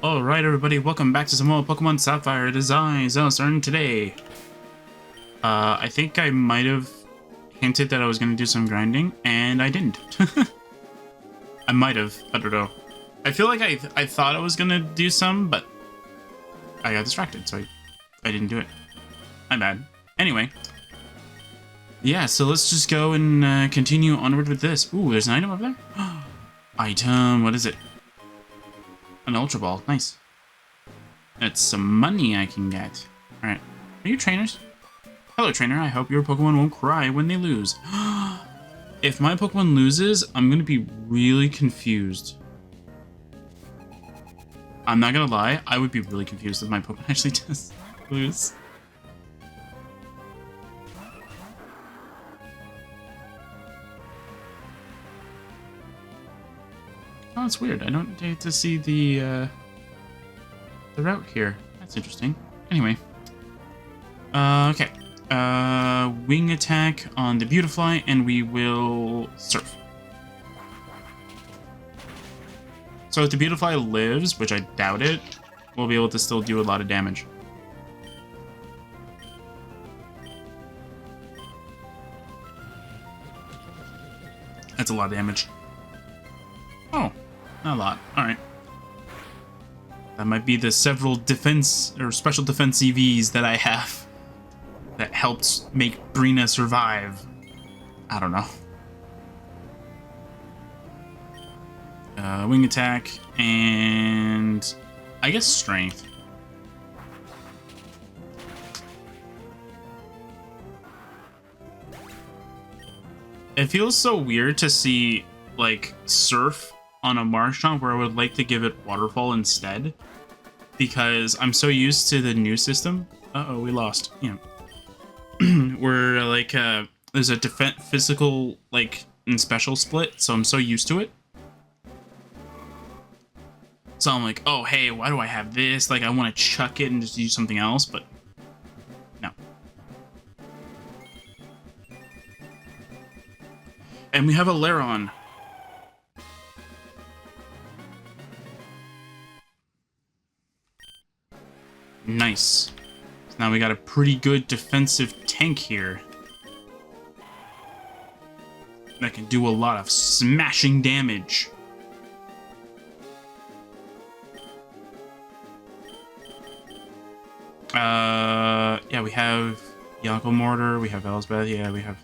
Alright everybody, welcome back to some more Pokemon Sapphire. It is I, Xilestar, and today, I think I might have hinted that I was going to do some grinding, and I didn't. I might have, I don't know. I feel like I thought I was going to do some, but I got distracted, so I didn't do it. My bad. Anyway. Yeah, so let's just go and continue onward with this. Ooh, there's an item over there? Item, what is it? An Ultra Ball, nice. That's some money I can get. Alright, are you trainers? Hello trainer, I hope your Pokemon won't cry when they lose. If my Pokemon loses, I'm gonna be really confused. I'm not gonna lie, I would be really confused if my Pokemon actually does lose. Oh, it's weird. I don't get to see the route here. That's interesting. Anyway. Okay. Wing attack on the Beautifly, and we will surf. So if the Beautifly lives, which I doubt it, we'll be able to still do a lot of damage. That's a lot of damage. Oh. Not a lot. Alright. That might be the several defense or special defense EVs that I have that helped make Brina survive. I don't know. Wing attack and I guess strength. It feels so weird to see like surf on a Marshtomp where I would like to give it Waterfall instead, because I'm so used to the new system. Uh-oh, we lost. Yeah. Where like there's a defense physical like and special split, so I'm so used to it. So I'm like, oh hey, why do I have this? Like I want to chuck it and just do something else, but no. And we have a Laron. Nice. So now we got a pretty good defensive tank here that can do a lot of smashing damage. Yeah, we have Yonko Mortar, we have Elspeth, yeah, we have...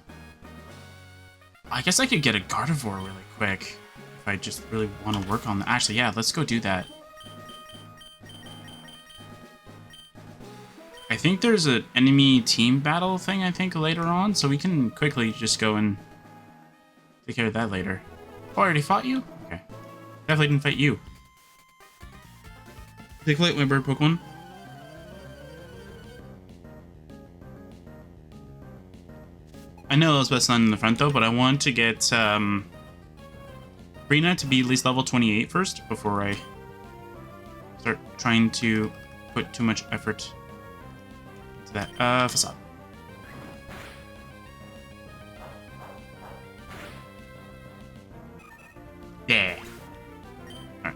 I guess I could get a Gardevoir really quick if I just really want to work on that. Actually, yeah, let's go do that. I think there's an enemy team battle thing, I think, later on, so we can quickly just go and take care of that later. Oh, I already fought you? Okay. Definitely didn't fight you. Take flight, my bird Pokemon. I know Elspeth's not in the front, though, but I want to get Brina to be at least level 28 first, before I start trying to put too much effort that facade. Yeah. Alright.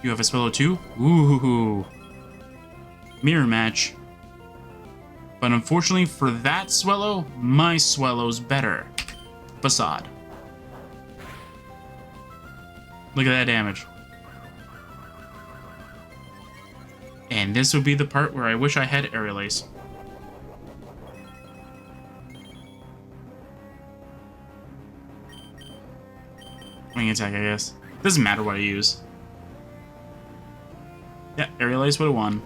You have a Swallow too? Ooh. Mirror match. But unfortunately for that Swallow, my Swallow's better. Facade. Look at that damage. And this would be the part where I wish I had Aerial Ace. Wing attack, I guess. Doesn't matter what I use. Yeah, Aerial Ace would have won.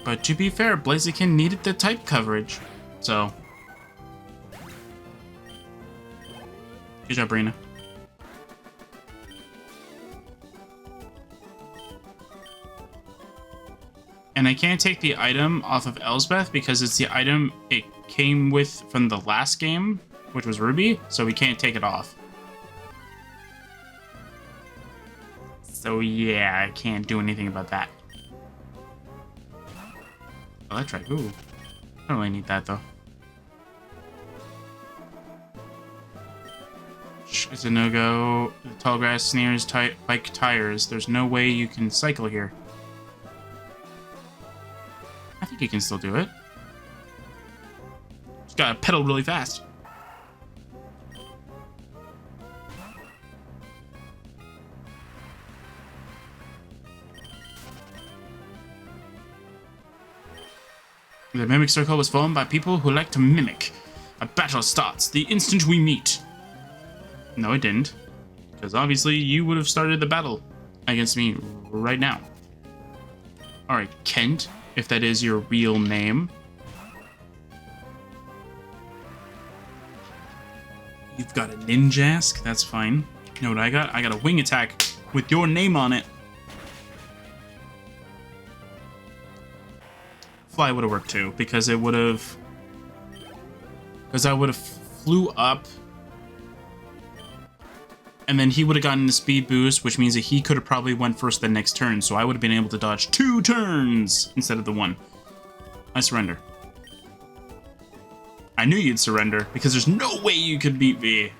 But to be fair, Blaziken needed the type coverage, so... Good job, Brina. And I can't take the item off of Elspeth because it's the item it came with from the last game, which was Ruby, so we can't take it off. So yeah, I can't do anything about that. Oh, that's right. Ooh. I don't really need that, though. It's a no-go. The tall grass snares bike tires. There's no way you can cycle here. I think you can still do it. Just gotta pedal really fast. The mimic circle was formed by people who like to mimic. A battle starts the instant we meet. No, it didn't. Because obviously you would have started the battle against me right now. Alright, Kent, if that is your real name. You've got a ninjask, that's fine. You know what I got? I got a wing attack with your name on it. Fly would have worked too, because it would have... Because I would have flew up, and then he would have gotten a speed boost, which means that he could have probably went first the next turn, so I would have been able to dodge 2 turns instead of the 1. I surrender. I knew you'd surrender, because there's no way you could beat me. If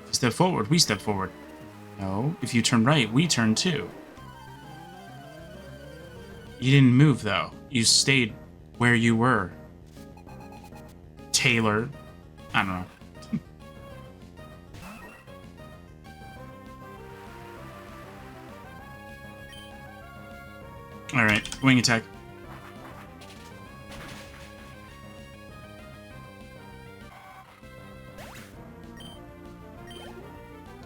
you step forward, we step forward. No, if you turn right, we turn too. You didn't move, though. You stayed where you were. Taylor. I don't know. Alright, wing attack.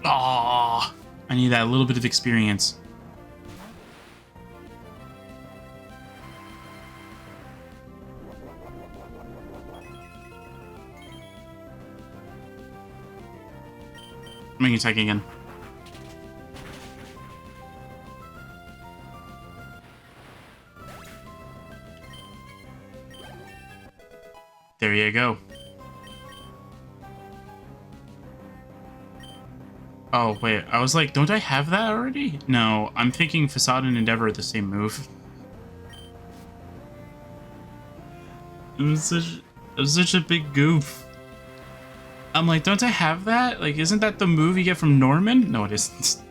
Aww, I need that little bit of experience. Wing attack again. There you go. Oh, wait. I was like, don't I have that already? No, I'm thinking Facade and Endeavor are the same move. It was such a big goof. I'm like, don't I have that? Like, isn't that the move you get from Norman? No, it isn't.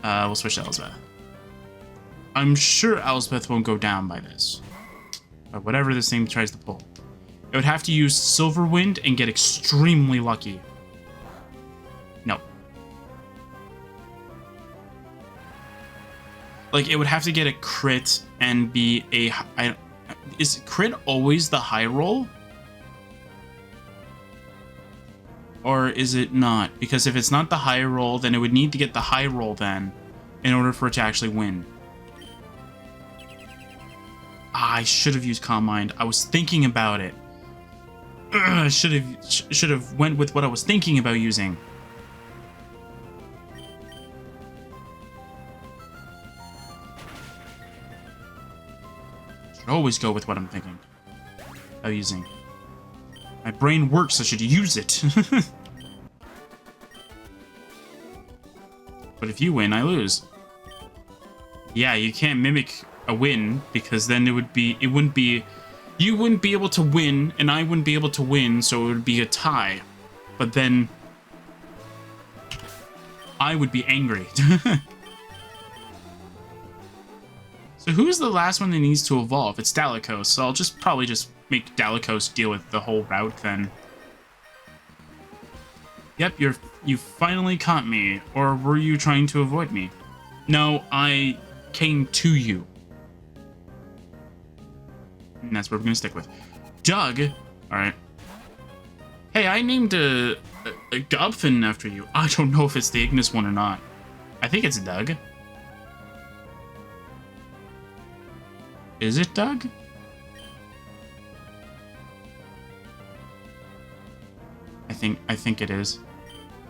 We'll switch to Elsbeth. I'm sure Elsbeth won't go down by this. But whatever this thing tries to pull. It would have to use Silverwind and get extremely lucky. No. Like, it would have to get a crit and be a... Is crit always the high roll? Or is it not? Because if it's not the high roll, then it would need to get the high roll then in order for it to actually win. I should have used Calm Mind. I was thinking about it. I should have went with what I was thinking about using. Should always go with what I'm thinking about using. My brain works, I should use it. But if you win, I lose. Yeah, you can't mimic a win, because then you wouldn't be able to win, and I wouldn't be able to win, so it would be a tie. But then I would be angry. So who's the last one that needs to evolve? It's Dalikos, so I'll probably just make Dalikos deal with the whole route then. Yep, you finally caught me. Or were you trying to avoid me? No, I came to you. And that's what we're gonna stick with. Doug! Alright. Hey, I named a Gobfin after you. I don't know if it's the Ignis one or not. I think it's Doug. Is it Doug? I think it is.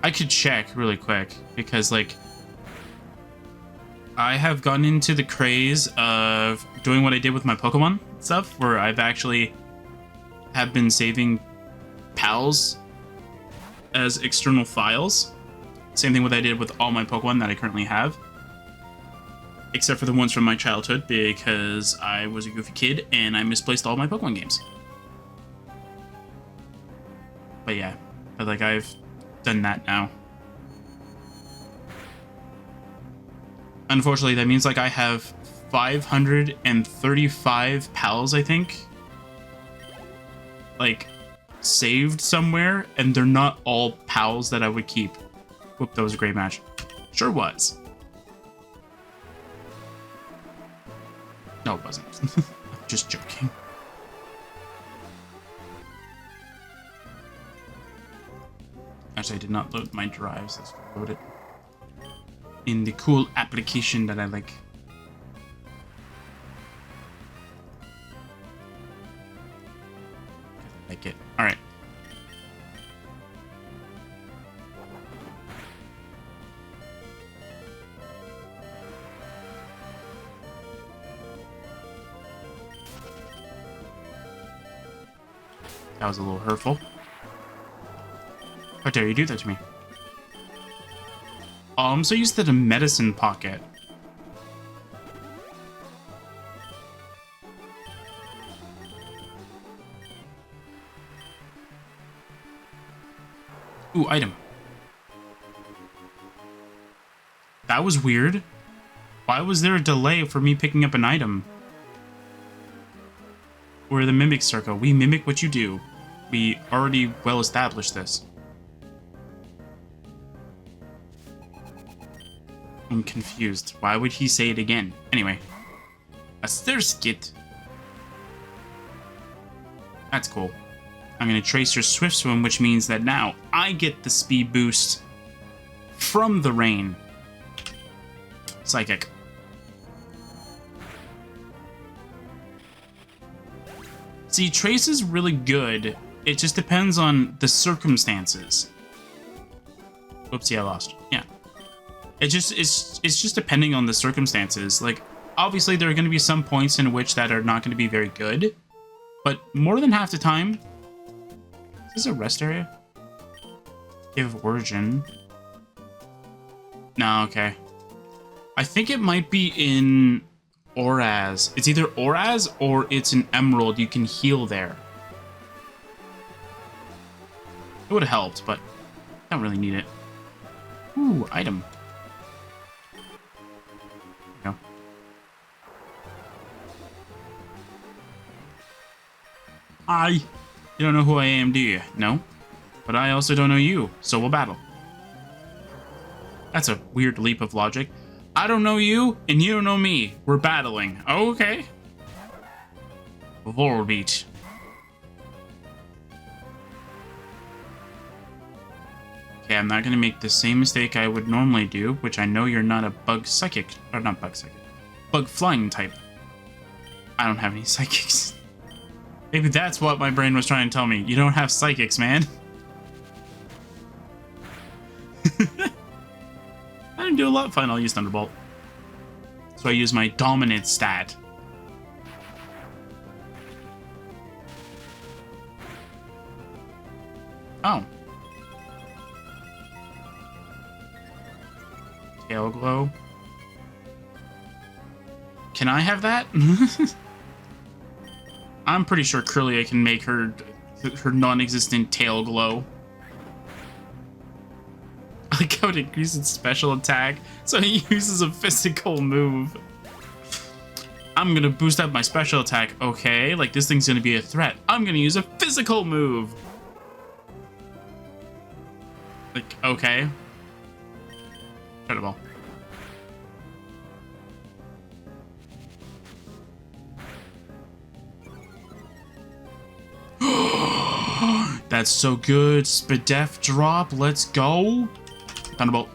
I could check really quick, because, like, I have gotten into the craze of doing what I did with my Pokemon stuff, where I've actually have been saving pals as external files. Same thing what I did with all my Pokemon that I currently have. except for the ones from my childhood, because I was a goofy kid and I misplaced all my Pokemon games. But yeah, like I've done that now. Unfortunately, that means like I have 535 pals, I think, like saved somewhere, and they're not all pals that I would keep. Whoop, that was a great match. Sure was. No, it wasn't. I'm just joking. Actually, I did not load my drives. Let's load it in the cool application that I like. I like it. All right. That was a little hurtful. How dare you do that to me? Oh, I'm so used to the medicine pocket. Ooh, item. That was weird. Why was there a delay for me picking up an item? We're the Mimic Circle. We mimic what you do. We already well established this. I'm confused. Why would he say it again? Anyway. A Stirskit. That's cool. I'm going to trace your Swift Swim, which means that now I get the speed boost from the rain. Psychic. See, Trace is really good. It just depends on the circumstances. Oopsie, I lost. Yeah. It's just depending on the circumstances. Like, obviously there are going to be some points in which that are not going to be very good, but more than half the time. Is this a rest area? Cave of Origin. No, okay. I think it might be in Oraz. It's either Oraz or it's an Emerald. You can heal there. It would have helped, but I don't really need it. Ooh, item. There we go. You don't know who I am, do you? No. But I also don't know you, so we'll battle. That's a weird leap of logic. I don't know you, and you don't know me. We're battling. Okay. Volbeat. Okay, I'm not going to make the same mistake I would normally do, which I know you're not a bug psychic. Or not bug psychic. Bug flying type. I don't have any psychics. Maybe that's what my brain was trying to tell me. You don't have psychics, man. I didn't do a lot. Fine, I'll use Thunderbolt. So I use my dominant stat. Oh. Tail Glow. Can I have that? I'm pretty sure Curlia can make her non-existent Tail Glow. I like how it increases special attack, so he uses a physical move. I'm gonna boost up my special attack. Okay, like this thing's gonna be a threat. I'm gonna use a physical move. Like, okay. Incredible. That's so good. Spadef drop. Let's go. Thunderbolt.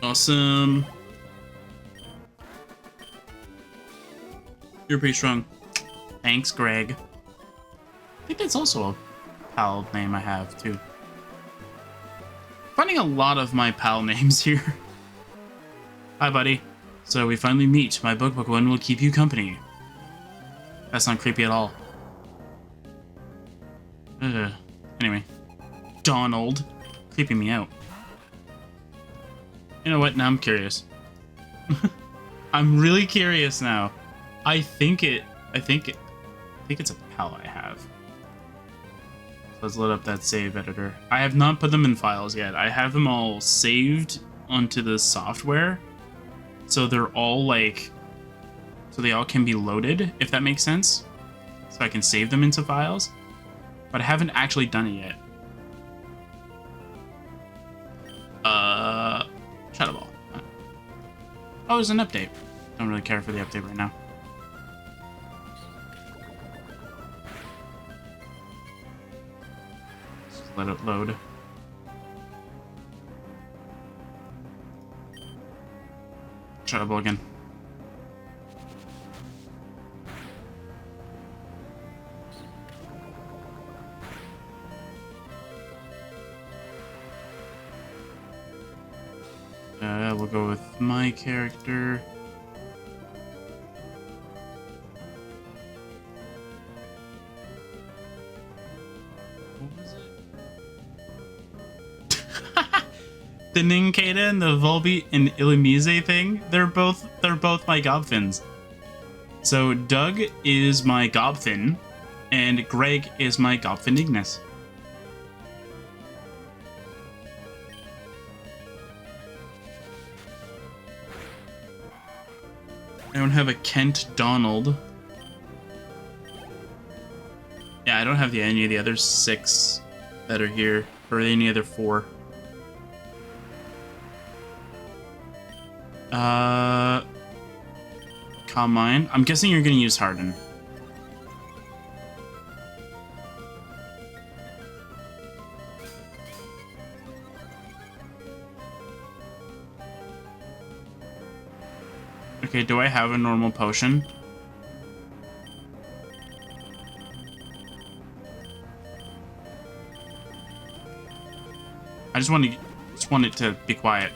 Awesome. You're pretty strong. Thanks, Greg. I think that's also a pal name I have, too. Finding a lot of my pal names here. Hi, buddy. So we finally meet. My bug Pokemon will keep you company. That's not creepy at all. Ugh. Anyway, Donald, creeping me out. You know what? Now I'm curious. I'm really curious now. I think it's a pal I have. So let's load up that save editor. I have not put them in files yet. I have them all saved onto the software. So they're all like, so they all can be loaded, if that makes sense. So I can save them into files. But I haven't actually done it yet. Shadow Ball. Oh, there's an update. Don't really care for the update right now. Just let it load. Shadow Ball again. We'll go with my character. What was it? The Ninkata and the Volbeat and Illumise thing, they're both my Gobfins. So Doug is my Gobfin, and Greg is my Gobfin Ignis. I don't have a Kent Donald. Yeah, I don't have any of the other 6 that are here, or any other 4. Calm I'm guessing you're gonna use Harden. Okay, do I have a normal potion? I just want it to be quiet.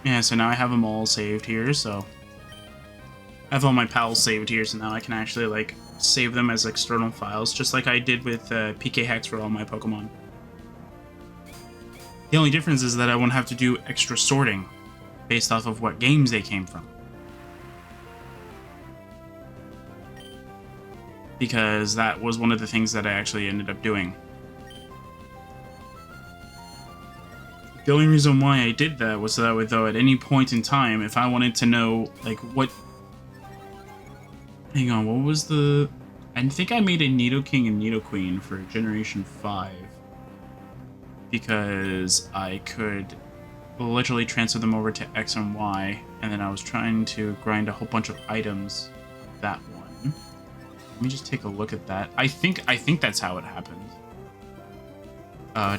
Yeah, so now I have them all saved here, so... I have all my pals saved here, so now I can actually, like, save them as external files, just like I did with PK Hex for all my Pokemon. The only difference is that I won't have to do extra sorting based off of what games they came from. Because that was one of the things that I actually ended up doing. The only reason why I did that was so that way, though, at any point in time, if I wanted to know, like, what... Hang on, what was the... I think I made a Nidoking and Nidoqueen for Generation 5. Because I could literally transfer them over to X and Y, and then I was trying to grind a whole bunch of items. That one. Let me just take a look at that. I think that's how it happened.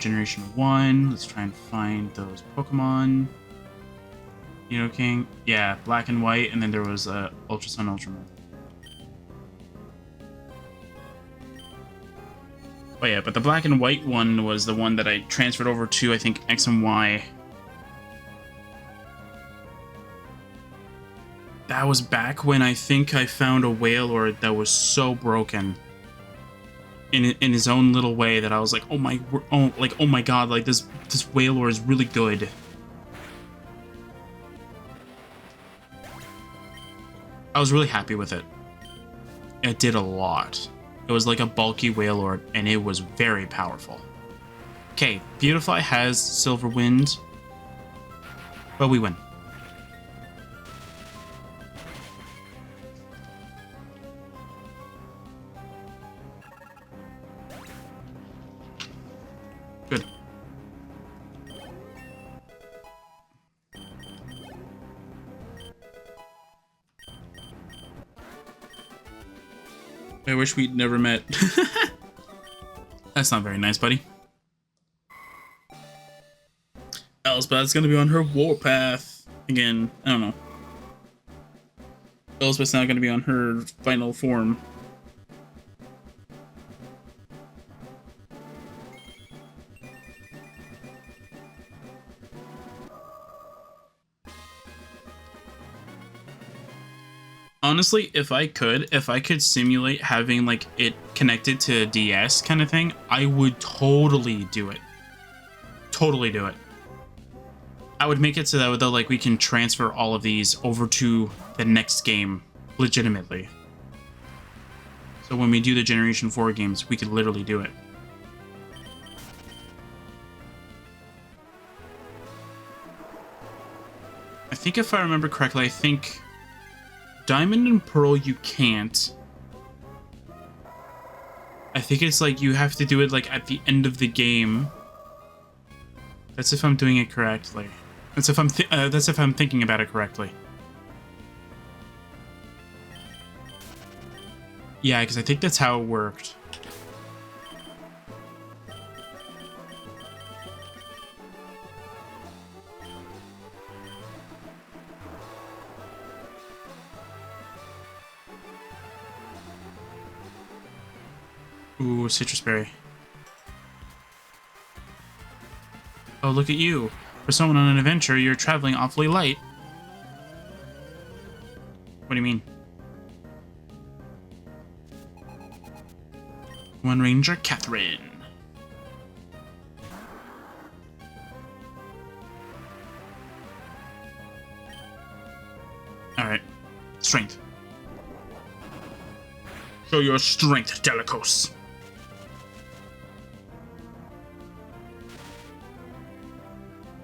Generation 1. Let's try and find those Pokemon. Nidoking. Yeah, black and white, and then there was Ultra Sun, Ultra Moon. Oh yeah, but the black and white one was the one that I transferred over to, I think, X and Y. That was back when I think I found a Wailord that was so broken in his own little way that I was like, oh my god, like this Wailord is really good. I was really happy with it. It did a lot. It was like a bulky Wailord, and it was very powerful. Okay, Beautifly has Silver Wind, but we win. Good. I wish we'd never met. That's not very nice, buddy. Elspeth's gonna be on her warpath again. I don't know. Elspeth's not gonna be on her final form. Honestly, if I could simulate having like it connected to a DS kind of thing, I would totally do it. Totally do it. I would make it so that like we can transfer all of these over to the next game legitimately. So when we do the Generation 4 games, we could literally do it. I think if I remember correctly, I think Diamond and Pearl you can't. I think it's like you have to do it like at the end of the game. That's if I'm doing it correctly. That's if I'm thinking about it correctly. Yeah, because I think that's how it worked. Ooh, citrus berry. Oh, look at you. For someone on an adventure, you're traveling awfully light. What do you mean? One Ranger Catherine. Alright. Strength. Show your strength, Delicos.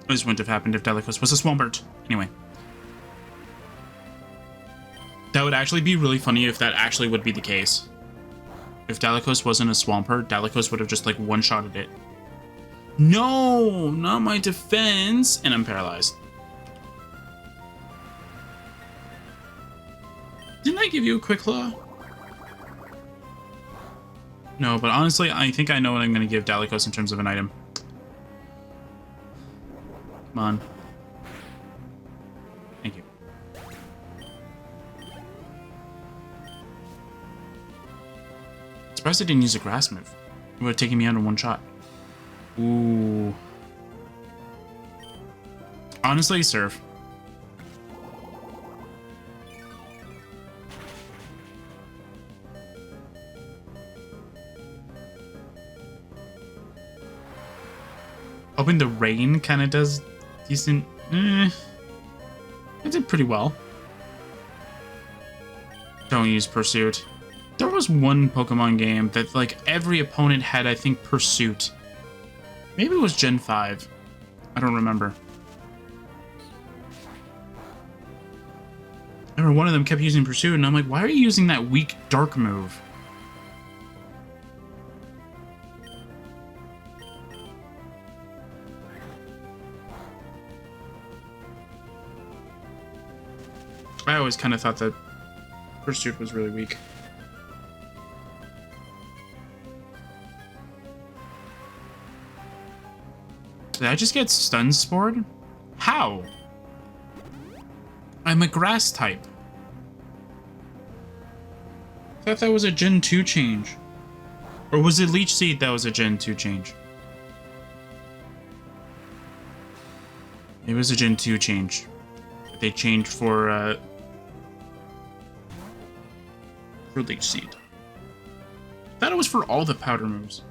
This wouldn't have happened if Delicos was a Swampert. Anyway. That would actually be really funny if that actually would be the case. If Delicos wasn't a Swampert, Delicos would have just like one-shotted it. No! Not my defense! And I'm paralyzed. Didn't I give you a Quick Claw? No, but honestly, I think I know what I'm going to give Delicos in terms of an item. Come on. Thank you. Surprised I didn't use a grass move. It would have taken me out in one shot. Ooh. Honestly, Surf. Hoping the rain kind of does decent. It did pretty well. Don't use Pursuit. There was one Pokemon game that like every opponent had, I think, Pursuit. Maybe it was Gen 5. I don't remember. I remember one of them kept using Pursuit, and I'm like, why are you using that weak Dark move? I always kind of thought that Pursuit was really weak. Did I just get Stun Spored? How? I'm a grass type. I thought that was a Gen 2 change. Or was it Leech Seed that was a Gen 2 change? It was a Gen 2 change. They changed for Leech Seed. I thought it was for all the powder moves.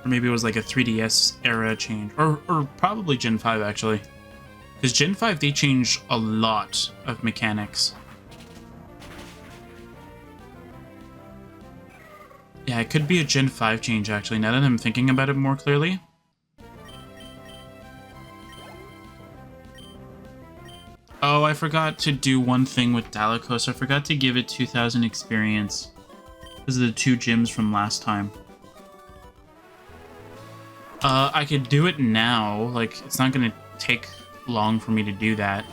Or maybe it was like a 3DS era change. Or probably Gen 5, actually. Because Gen 5, they changed a lot of mechanics. Yeah, it could be a Gen 5 change, actually, now that I'm thinking about it more clearly. Oh, I forgot to do one thing with Dalikos. I forgot to give it 2,000 experience. Because of the 2 gyms from last time. I could do it now. Like, it's not going to take long for me to do that.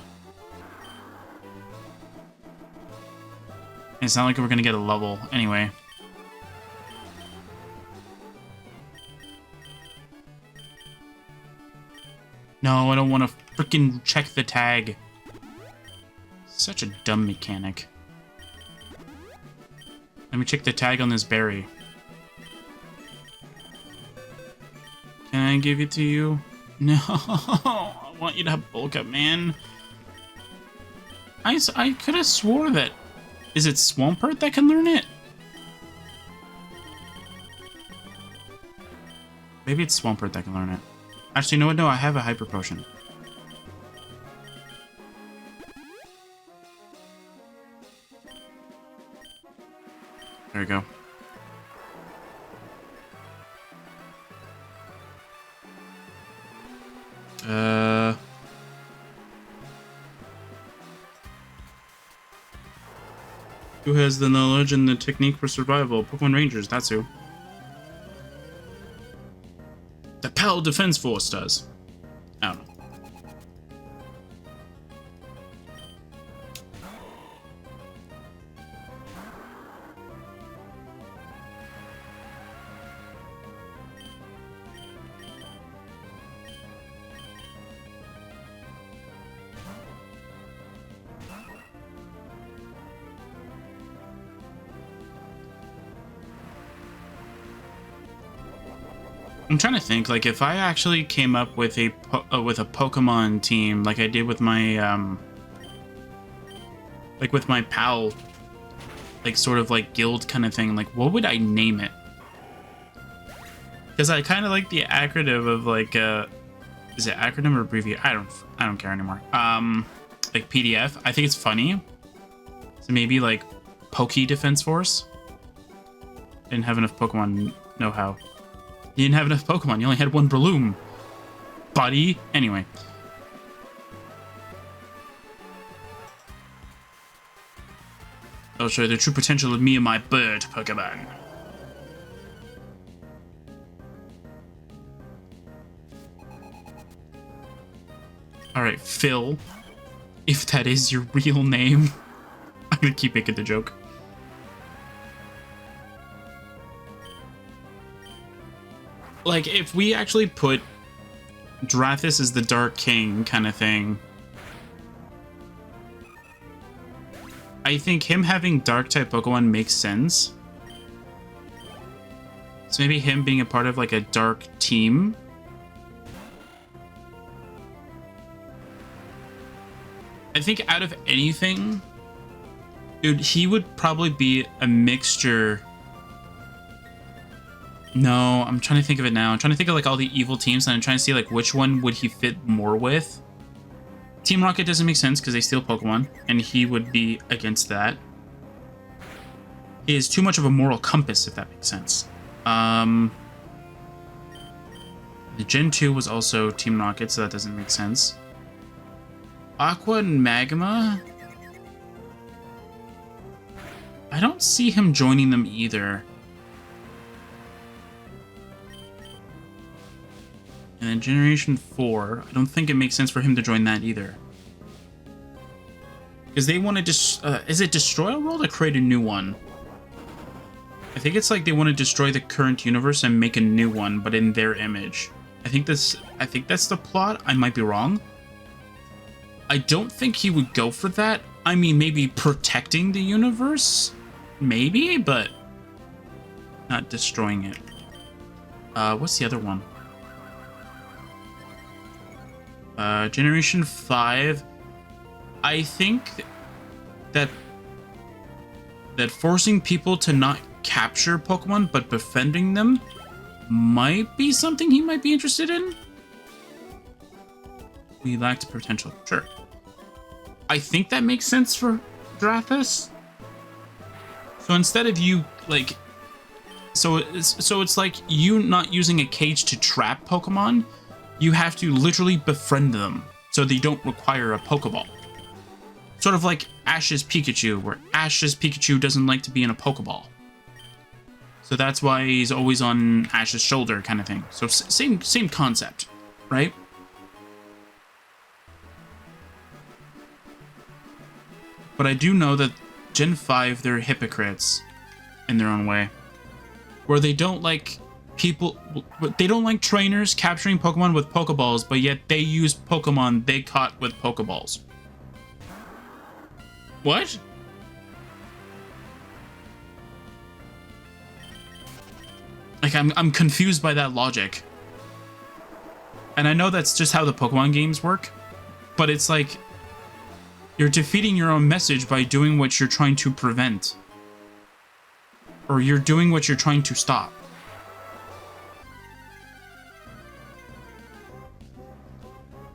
It's not like we're gonna get a level anyway. No, I don't want to freaking check the tag. Such a dumb mechanic. Let me check the tag on this berry. Can I give it to you? No, I want you to have bulk up, man. I could have swore that... Is it Swampert that can learn it? Maybe it's Swampert that can learn it. Actually, no, I have a Hyper Potion. There we go. Who has the knowledge and the technique for survival? Pokemon Rangers, that's who. The PAL Defense Force does. I don't know. I'm trying to think, like, if I actually came up with a Pokemon team, like I did with my PAL, like sort of like guild kind of thing, like what would I name it? Because I kind of like the acronym of like, is it acronym or abbreviate? I don't care anymore. Like PDF. I think it's funny. So maybe like Poke Defense Force. Didn't have enough Pokemon know-how. You didn't have enough Pokemon. You only had one Breloom. Buddy. Anyway. I'll show you the true potential of me and my bird Pokemon. Alright, Phil. If that is your real name. I'm gonna keep making the joke. Like, if we actually put Drathis as the Dark King kind of thing, I think him having Dark-type Pokemon makes sense. So maybe him being a part of, like, a Dark team. I think out of anything, dude, he would probably be a mixture... No, I'm trying to think of it now. I'm trying to think of like all the evil teams, and I'm trying to see like which one would he fit more with. Team Rocket doesn't make sense because they steal Pokemon, and he would be against that. He is too much of a moral compass, if that makes sense. The Gen 2 was also Team Rocket, so that doesn't make sense. Aqua and Magma? I don't see him joining them either. And then Generation 4, I don't think it makes sense for him to join that either. Because they want to is it destroy a world or create a new one? I think it's like they want to destroy the current universe and make a new one, but in their image. I think that's the plot. I might be wrong. I don't think he would go for that. I mean, maybe protecting the universe? Maybe, but not destroying it. What's the other one? Generation 5, I think that forcing people to not capture Pokemon but befriending them might be something he might be interested in. We lacked potential. Sure. I think that makes sense for Drathis. So instead of you, like... So it's like you not using a cage to trap Pokemon. You have to literally befriend them so they don't require a Pokeball. Sort of like Ash's Pikachu, where Ash's Pikachu doesn't like to be in a Pokeball. So that's why he's always on Ash's shoulder kind of thing. So same concept, right? But I do know that Gen 5, they're hypocrites in their own way. Where they don't like people, they don't like trainers capturing Pokemon with Pokeballs, but yet they use Pokemon they caught with Pokeballs. What? Like, I'm confused by that logic. And I know that's just how the Pokemon games work, but it's like, you're defeating your own message by doing what you're trying to prevent. Or you're doing what you're trying to stop.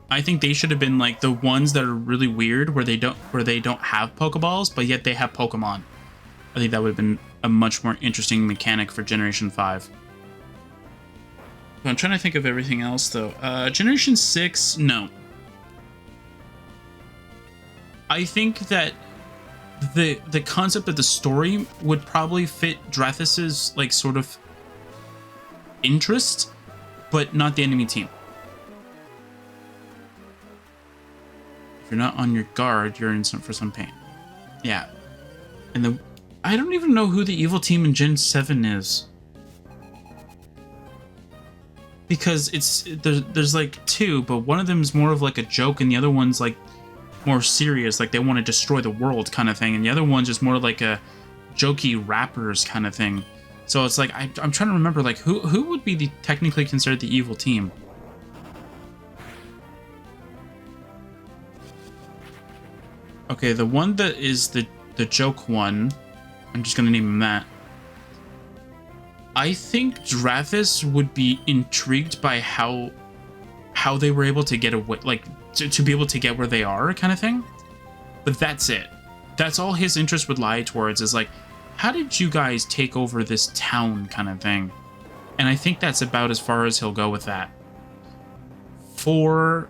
I think they should have been like the ones that are really weird where they don't have Pokeballs, but yet they have Pokemon. I think that would have been a much more interesting mechanic for Generation 5. I'm trying to think of everything else though. Generation 6, no. I think that the concept of the story would probably fit Drathus's like sort of interest, but not the enemy team. If you're not on your guard, you're in for some pain. Yeah. And I don't even know who the evil team in Gen 7 is. Because there's like two, but one of them is more of like a joke and the other one's like more serious, like they want to destroy the world kind of thing, and the other one's just more like a jokey rappers kind of thing. So it's like I'm trying to remember like who would be technically considered the evil team. Okay, the one that is the joke one, I'm just gonna name him that. I think Drathus would be intrigued by how they were able to get away, like to be able to get where they are kind of thing. But that's it. That's all his interest would lie towards, is like, how did you guys take over this town kind of thing? And I think that's about as far as he'll go with that. For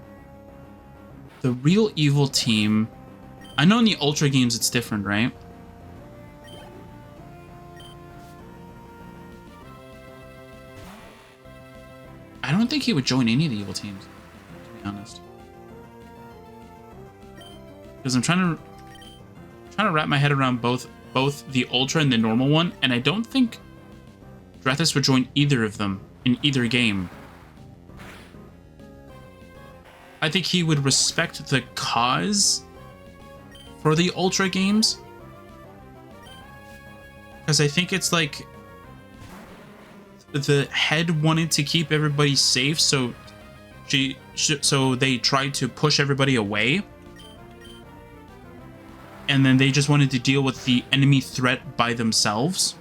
the real evil team, I know in the Ultra games it's different, right? I don't think he would join any of the evil teams, to be honest. Because I'm trying to wrap my head around both the Ultra and the normal one, and I don't think Drathus would join either of them in either game. I think he would respect the cause for the Ultra games, because I think it's like the head wanted to keep everybody safe, so they tried to push everybody away, and then they just wanted to deal with the enemy threat by themselves.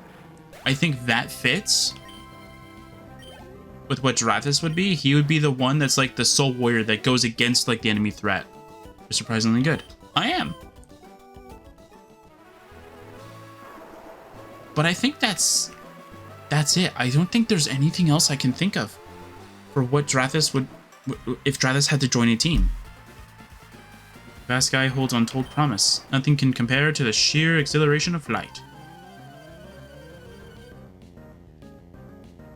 I think that fits with what Drathus would be. He would be the one that's like the soul warrior that goes against like the enemy threat. You're surprisingly good. I am. But I think that's it. I don't think there's anything else I can think of for what Drathus would, if Drathus had to join a team. Fast guy holds untold promise. Nothing can compare to the sheer exhilaration of flight.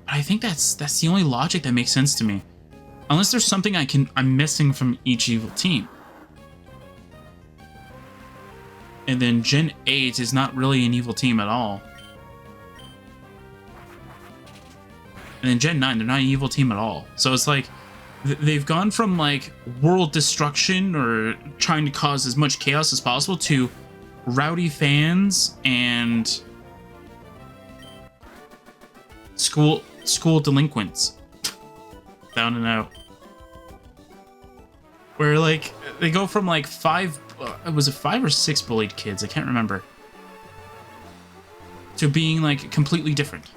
But I think that's the only logic that makes sense to me. Unless there's something I'm missing from each evil team. And then Gen 8 is not really an evil team at all. And then Gen 9, they're not an evil team at all. So it's like, they've gone from like world destruction or trying to cause as much chaos as possible to rowdy fans and school delinquents. Down and out. Where like, they go from like was it 5 or 6 bullied kids? I can't remember. To being like completely different.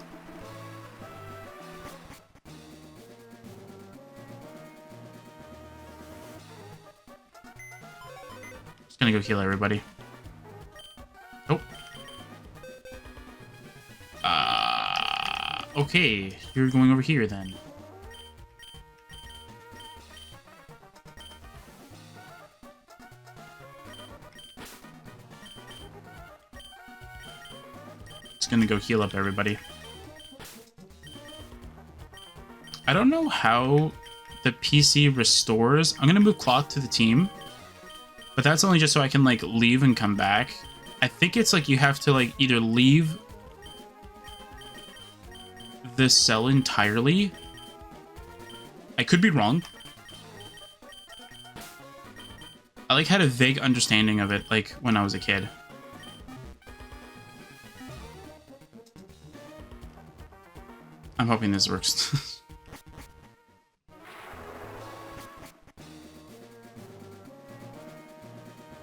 Gonna go heal everybody. Oh. Okay, you're going over here then. Just gonna go heal up everybody. I don't know how the PC restores. I'm gonna move Cloth to the team. But that's only just so I can, like, leave and come back. I think it's like you have to like either leave this cell entirely. I could be wrong. I like had a vague understanding of it like when I was a kid. I'm hoping this works.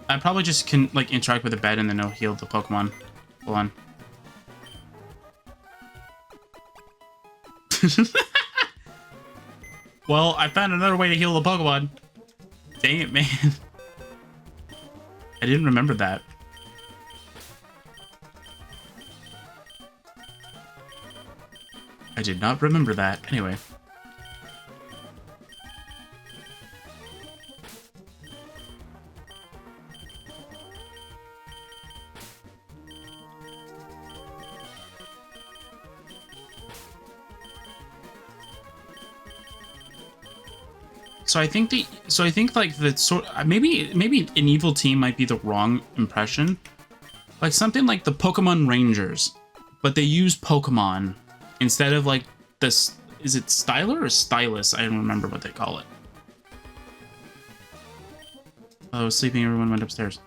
I probably just can like interact with the bed and then it'll heal the Pokemon. Hold on. Well, I found another way to heal the Pokemon. Dang it, man. I didn't remember that. I did not remember that. Anyway. So I think like the sort maybe an evil team might be the wrong impression. Like something like the Pokemon Rangers, but they use Pokemon instead of like this. Is it Styler or Stylus? I don't remember what they call it. I was sleeping. Everyone went upstairs.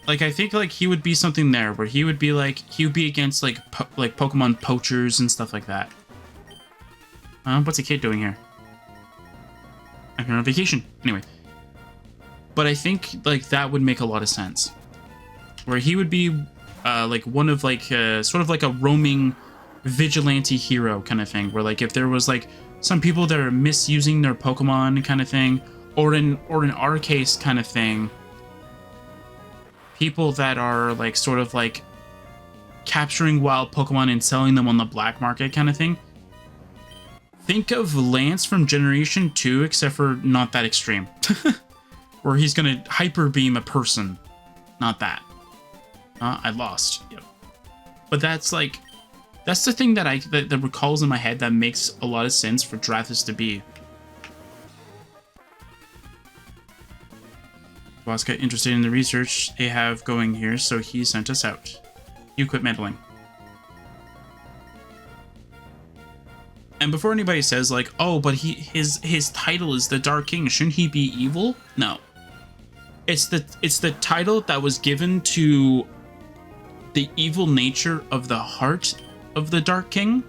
Like I think like he would be something there where he would be against like Pokemon poachers and stuff like that. What's a kid doing here? I'm here on vacation. Anyway. But I think, like, that would make a lot of sense. Where he would be, like, one of, like, sort of like a roaming vigilante hero kind of thing. Where, like, if there was, like, some people that are misusing their Pokemon kind of thing. Or in our case kind of thing. People that are, like, sort of, like, capturing wild Pokemon and selling them on the black market kind of thing. Think of Lance from Generation 2, except for not that extreme. Where he's gonna hyper beam a person. Not that. I lost. Yep. But that's like... That's the thing that that recalls in my head that makes a lot of sense for Drathis to be. Boss got interested in the research they have going here, so he sent us out. You quit meddling. And before anybody says like, oh, but his title is the Dark King, shouldn't he be evil? No. It's the title that was given to the evil nature of the heart of the Dark King.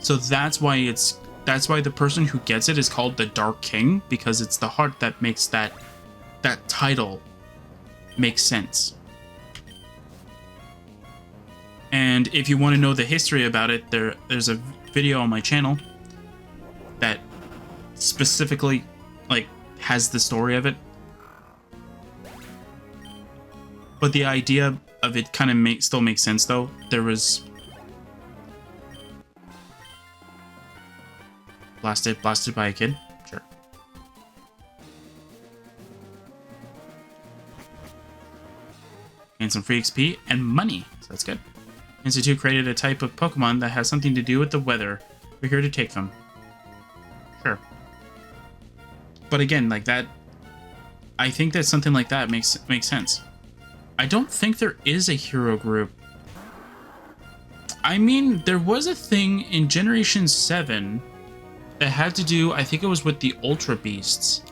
So that's why the person who gets it is called the Dark King, because it's the heart that makes that title make sense. And if you want to know the history about it, there's a video on my channel that specifically like has the story of it. But the idea of it kind of still makes sense though. There was blasted by a kid. Sure. And some free XP and money. So that's good. Institute created a type of Pokemon that has something to do with the weather. We're here to take them. Sure. But again, like that, I think that something like that makes sense. I don't think there is a hero group. I mean, there was a thing in Generation 7 that had to do, I think it was with the Ultra Beasts.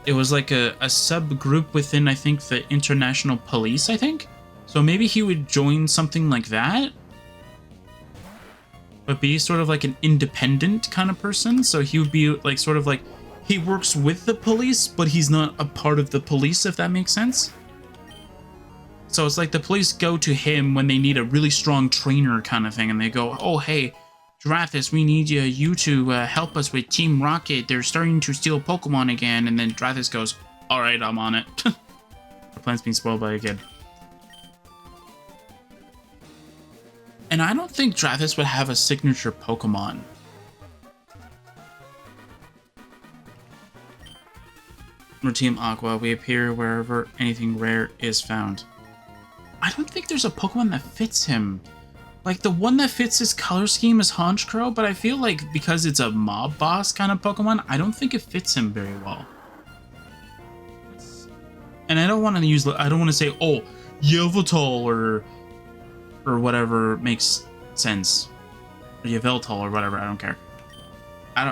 It was like a subgroup within, I think, the International Police, I think? So maybe he would join something like that, but be sort of like an independent kind of person. So he would be like sort of like he works with the police, but he's not a part of the police, if that makes sense. So it's like the police go to him when they need a really strong trainer kind of thing, and they go, "Oh, hey, Drathis, we need you to help us with Team Rocket. They're starting to steal Pokemon again." And then Drathis goes, "All right, I'm on it." The plan's being spoiled by a kid. And I don't think Drathis would have a signature Pokemon. We're Team Aqua. We appear wherever anything rare is found. I don't think there's a Pokemon that fits him. Like, the one that fits his color scheme is Honchkrow, but I feel like because it's a mob boss kind of Pokemon, I don't think it fits him very well. And I don't want to use, I don't want to say, oh, Yveltal or whatever makes sense. Or Yveltal or whatever, I don't care. I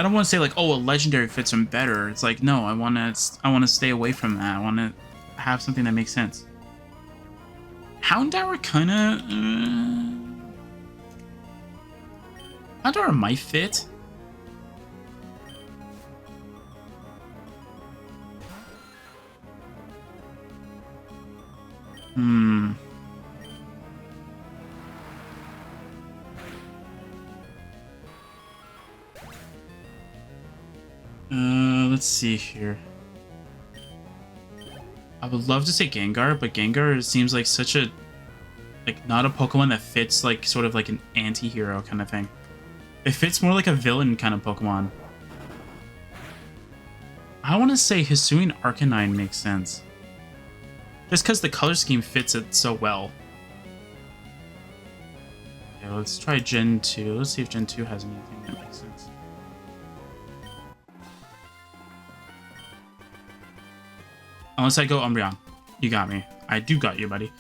don't want to say like, oh, a legendary fits him better. It's like, no, I want to stay away from that. I want to have something that makes sense. Houndour kind of... Houndour might fit. Let's see here. I would love to say Gengar, but Gengar seems like such a... like, not a Pokemon that fits, like, sort of like an anti-hero kind of thing. It fits more like a villain kind of Pokemon. I want to say Hisuian Arcanine makes sense. Just because the color scheme fits it so well. Okay, let's try Gen 2. Let's see if Gen 2 has anything that makes sense. Unless I go Umbreon. You got me. I do got you, buddy.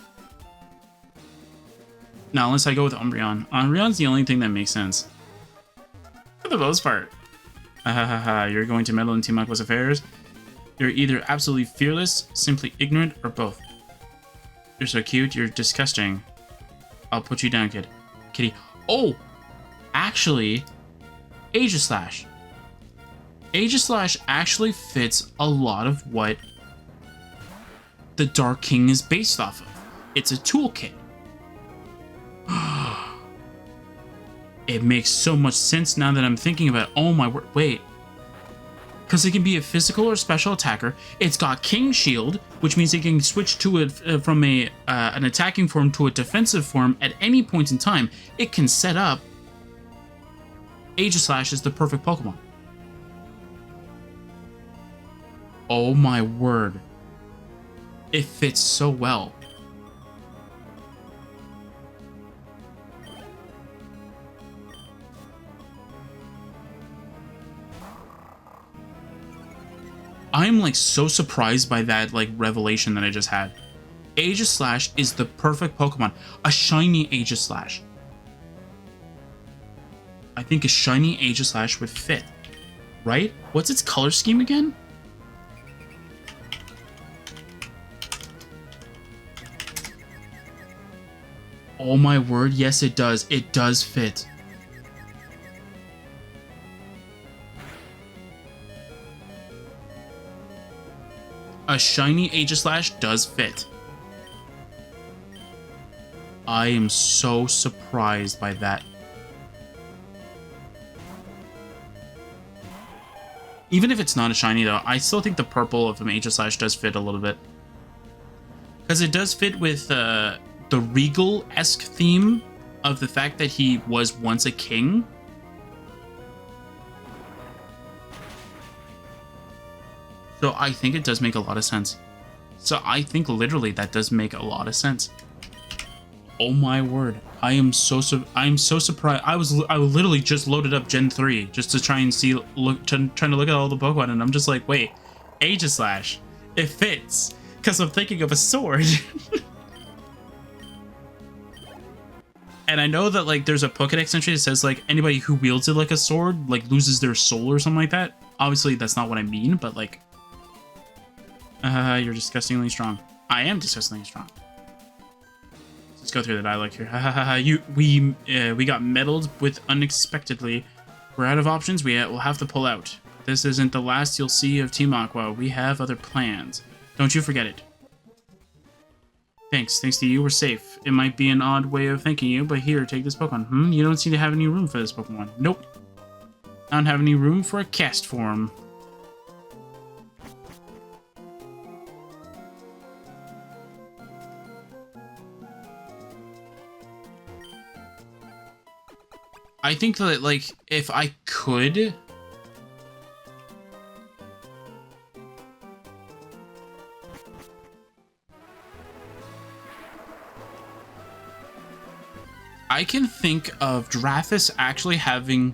Now, unless I go with Umbreon. Umbreon's the only thing that makes sense. For the most part. You're going to meddle in Team Aqua's affairs? You're either absolutely fearless, simply ignorant, or both. You're so cute, you're disgusting. I'll put you down, kid. Kitty. Oh! Actually, Aegislash. Aegislash actually fits a lot of what the Dark King is based off of. It's a toolkit. It makes so much sense now that I'm thinking about it. Oh my word, wait. Because it can be a physical or special attacker. It's got King Shield, which means it can switch to it from an attacking form to a defensive form at any point in time. It can set up. Aegislash is the perfect Pokemon. Oh my word. It fits so well. I'm like so surprised by that like revelation that I just had. Aegislash is the perfect Pokemon. A shiny Aegislash. I think a shiny Aegislash would fit. Right? What's its color scheme again? Oh my word, yes it does. It does fit. A shiny Aegislash does fit. I am so surprised by that. Even if it's not a shiny though, I still think the purple of an Aegislash does fit a little bit. Because it does fit with the Regal-esque theme of the fact that he was once a king. So I think it does make a lot of sense. So I think literally that does make a lot of sense. Oh my word. I'm so surprised. I literally just loaded up Gen 3 just to try and see, trying to look at all the Pokemon, and I'm just like, wait, Aegislash, it fits. Because I'm thinking of a sword. And I know that like there's a Pokédex entry that says like anybody who wields it like a sword like loses their soul or something like that. Obviously that's not what I mean, but like you're disgustingly strong. I am disgustingly strong. Let's go through the dialogue here. We got meddled with unexpectedly. We're out of options. We'll have to pull out. This isn't the last you'll see of Team Aqua. We have other plans. Don't you forget it. Thanks to you, we're safe. It might be an odd way of thanking you, but here, take this Pokemon. You don't seem to have any room for this Pokemon. Nope. I don't have any room for a cast form. I think that, like, if I could... I can think of Drathis actually having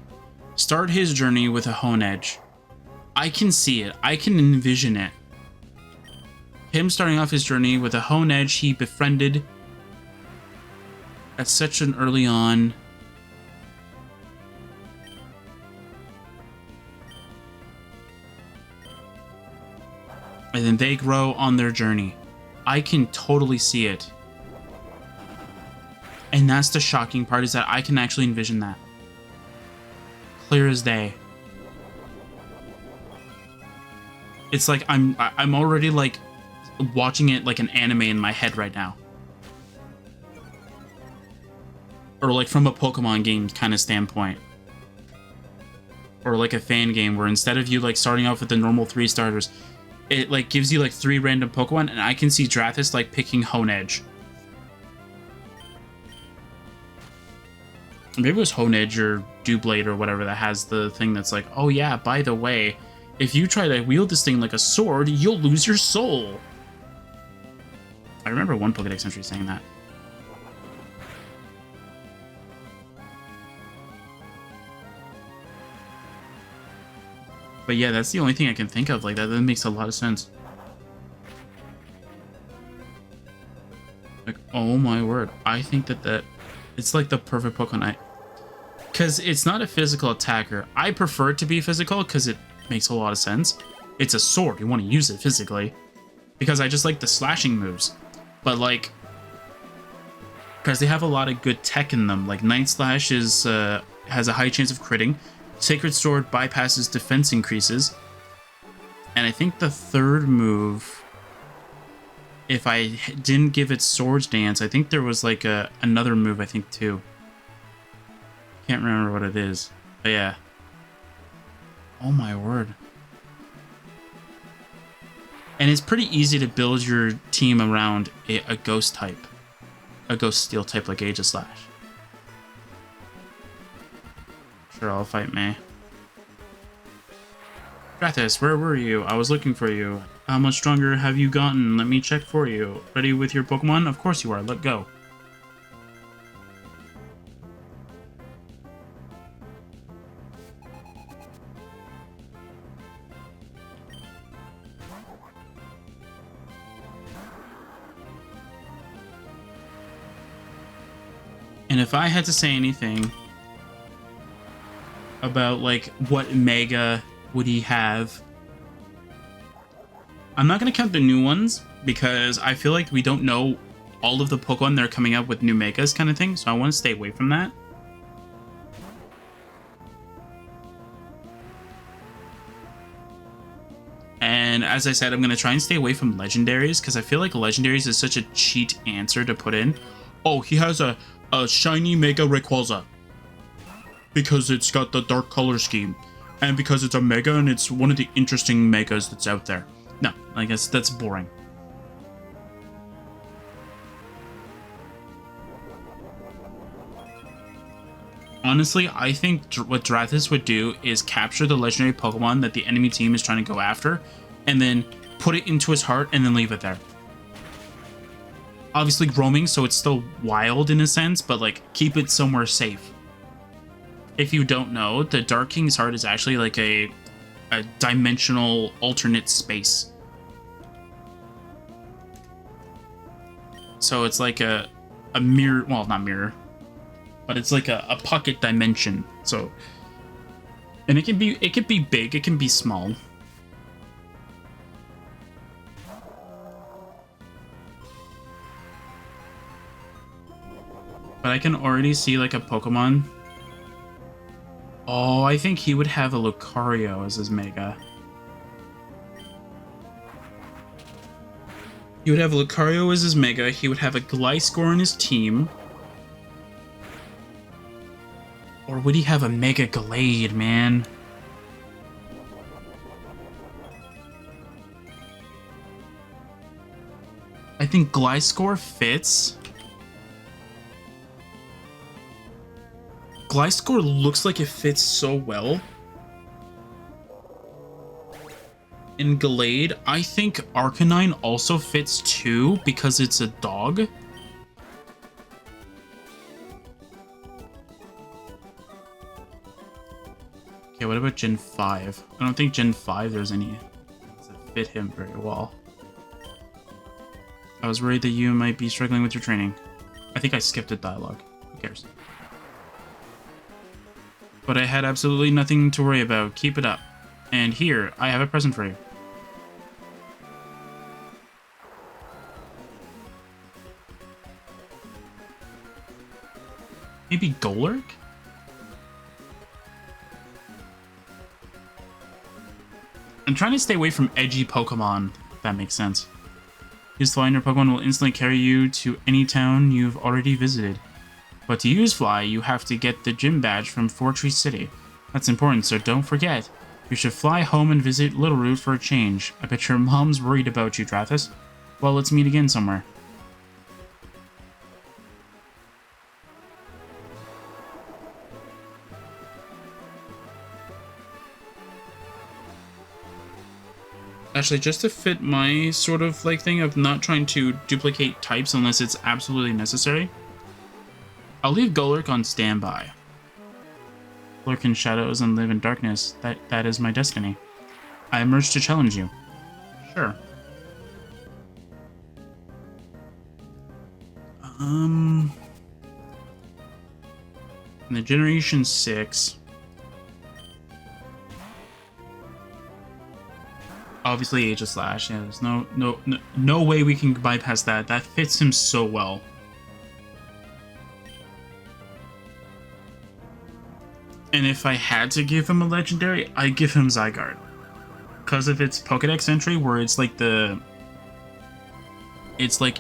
started his journey with a Honedge. I can see it. I can envision it. Him starting off his journey with a Honedge he befriended at such an early on. And then they grow on their journey. I can totally see it. And that's the shocking part, is that I can actually envision that. Clear as day. It's like I'm already like watching it like an anime in my head right now. Or like from a Pokemon game kind of standpoint. Or like a fan game where instead of you like starting off with the normal 3 starters, it like gives you like 3 random Pokemon, and I can see Drathis like picking Honedge. Maybe it was Honedge or Doublade or whatever that has the thing that's like, oh yeah, by the way, if you try to wield this thing like a sword, you'll lose your soul. I remember one Pokédex entry saying that. But yeah, that's the only thing I can think of like that. That makes a lot of sense. Like, oh my word. I think that it's like the perfect Pokemon. Because it's not a physical attacker. I prefer it to be physical because it makes a lot of sense. It's a sword. You want to use it physically. Because I just like the slashing moves. But like, because they have a lot of good tech in them. Like Night Slash is has a high chance of critting. Sacred Sword bypasses defense increases. And I think the third move, if I didn't give it Swords Dance, I think there was like another move, I think, too. Can't remember what it is. But yeah. Oh my word. And it's pretty easy to build your team around a ghost type. A ghost steel type like Xilestar. Sure, I'll fight May. Drathis, where were you? I was looking for you. How much stronger have you gotten? Let me check for you. Ready with your Pokemon? Of course you are. Let go. And if I had to say anything about like what Mega would he have, I'm not going to count the new ones because I feel like we don't know all of the Pokemon that are coming out with new Megas kind of thing, so I want to stay away from that. And as I said, I'm going to try and stay away from Legendaries because I feel like Legendaries is such a cheat answer to put in. Oh, he has a shiny Mega Rayquaza because it's got the dark color scheme and because it's a Mega and it's one of the interesting Megas that's out there. No, I guess that's boring. Honestly, I think what Drathis would do is capture the legendary Pokemon that the enemy team is trying to go after and then put it into his heart and then leave it there. Obviously roaming, so it's still wild in a sense, but like keep it somewhere safe. If you don't know, the Dark King's heart is actually like a dimensional alternate space. So it's like a mirror, well, not mirror, but it's like a pocket dimension. So, and it can be big, it can be small. But I can already see like a Pokemon. Oh, I think he would have a Lucario as his Mega. He would have Lucario as his Mega. He would have a Gliscor in his team. Or would he have a Mega Glade, man? I think Gliscor fits. Gliscor looks like it fits so well. In Glade, I think Arcanine also fits too because it's a dog. Okay, what about Gen 5? I don't think Gen 5 there's any that fit him very well. I was worried that you might be struggling with your training. I think I skipped a dialogue. Who cares? But I had absolutely nothing to worry about. Keep it up. And here, I have a present for you. Maybe Golurk? I'm trying to stay away from edgy Pokemon, if that makes sense. Use Fly and your Pokemon will instantly carry you to any town you've already visited. But to use Fly, you have to get the gym badge from Fortree City. That's important, so don't forget. You should fly home and visit Littleroot for a change. I bet your mom's worried about you, Drathis. Well, let's meet again somewhere. Actually, just to fit my sort of like thing of not trying to duplicate types unless it's absolutely necessary, I'll leave Golurk on standby. Lurk in shadows and live in darkness. That is my destiny. I emerged to challenge you. Sure. In the Generation 6... Obviously, Xilestar. Yeah, there's no way we can bypass that. That fits him so well. And if I had to give him a legendary, I'd give him Zygarde. Because of its Pokedex entry, where it's like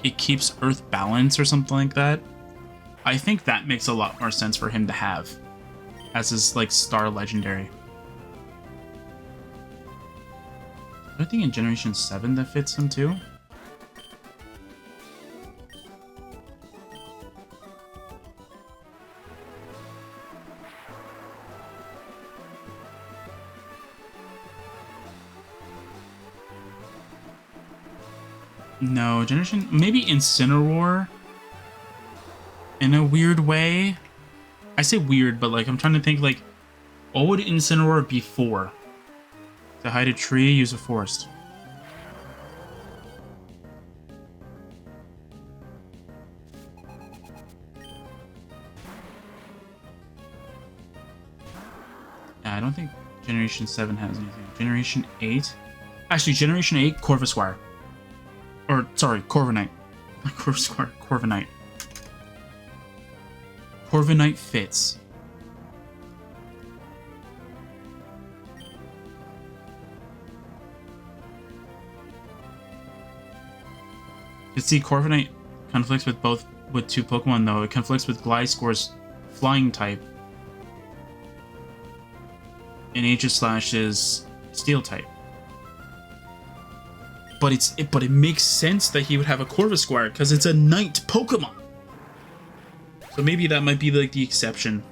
it keeps Earth balance or something like that. I think that makes a lot more sense for him to have as his like star legendary. I think in Generation 7 that fits him too. No, Generation... Maybe Incineroar? In a weird way? I say weird, but like I'm trying to think like... What would Incineroar be for? To hide a tree, use a forest. Yeah, I don't think Generation 7 has anything. Generation 8? Actually, Generation 8, Corvisquire. Or, sorry, Corviknight. Not Corvisquire, Corviknight. Corviknight fits. You see, Corviknight conflicts with two Pokemon though. It conflicts with Gliscor's flying type. And Aegislash's steel type. But it makes sense that he would have a Corvisquire because it's a night Pokemon. So maybe that might be like the exception.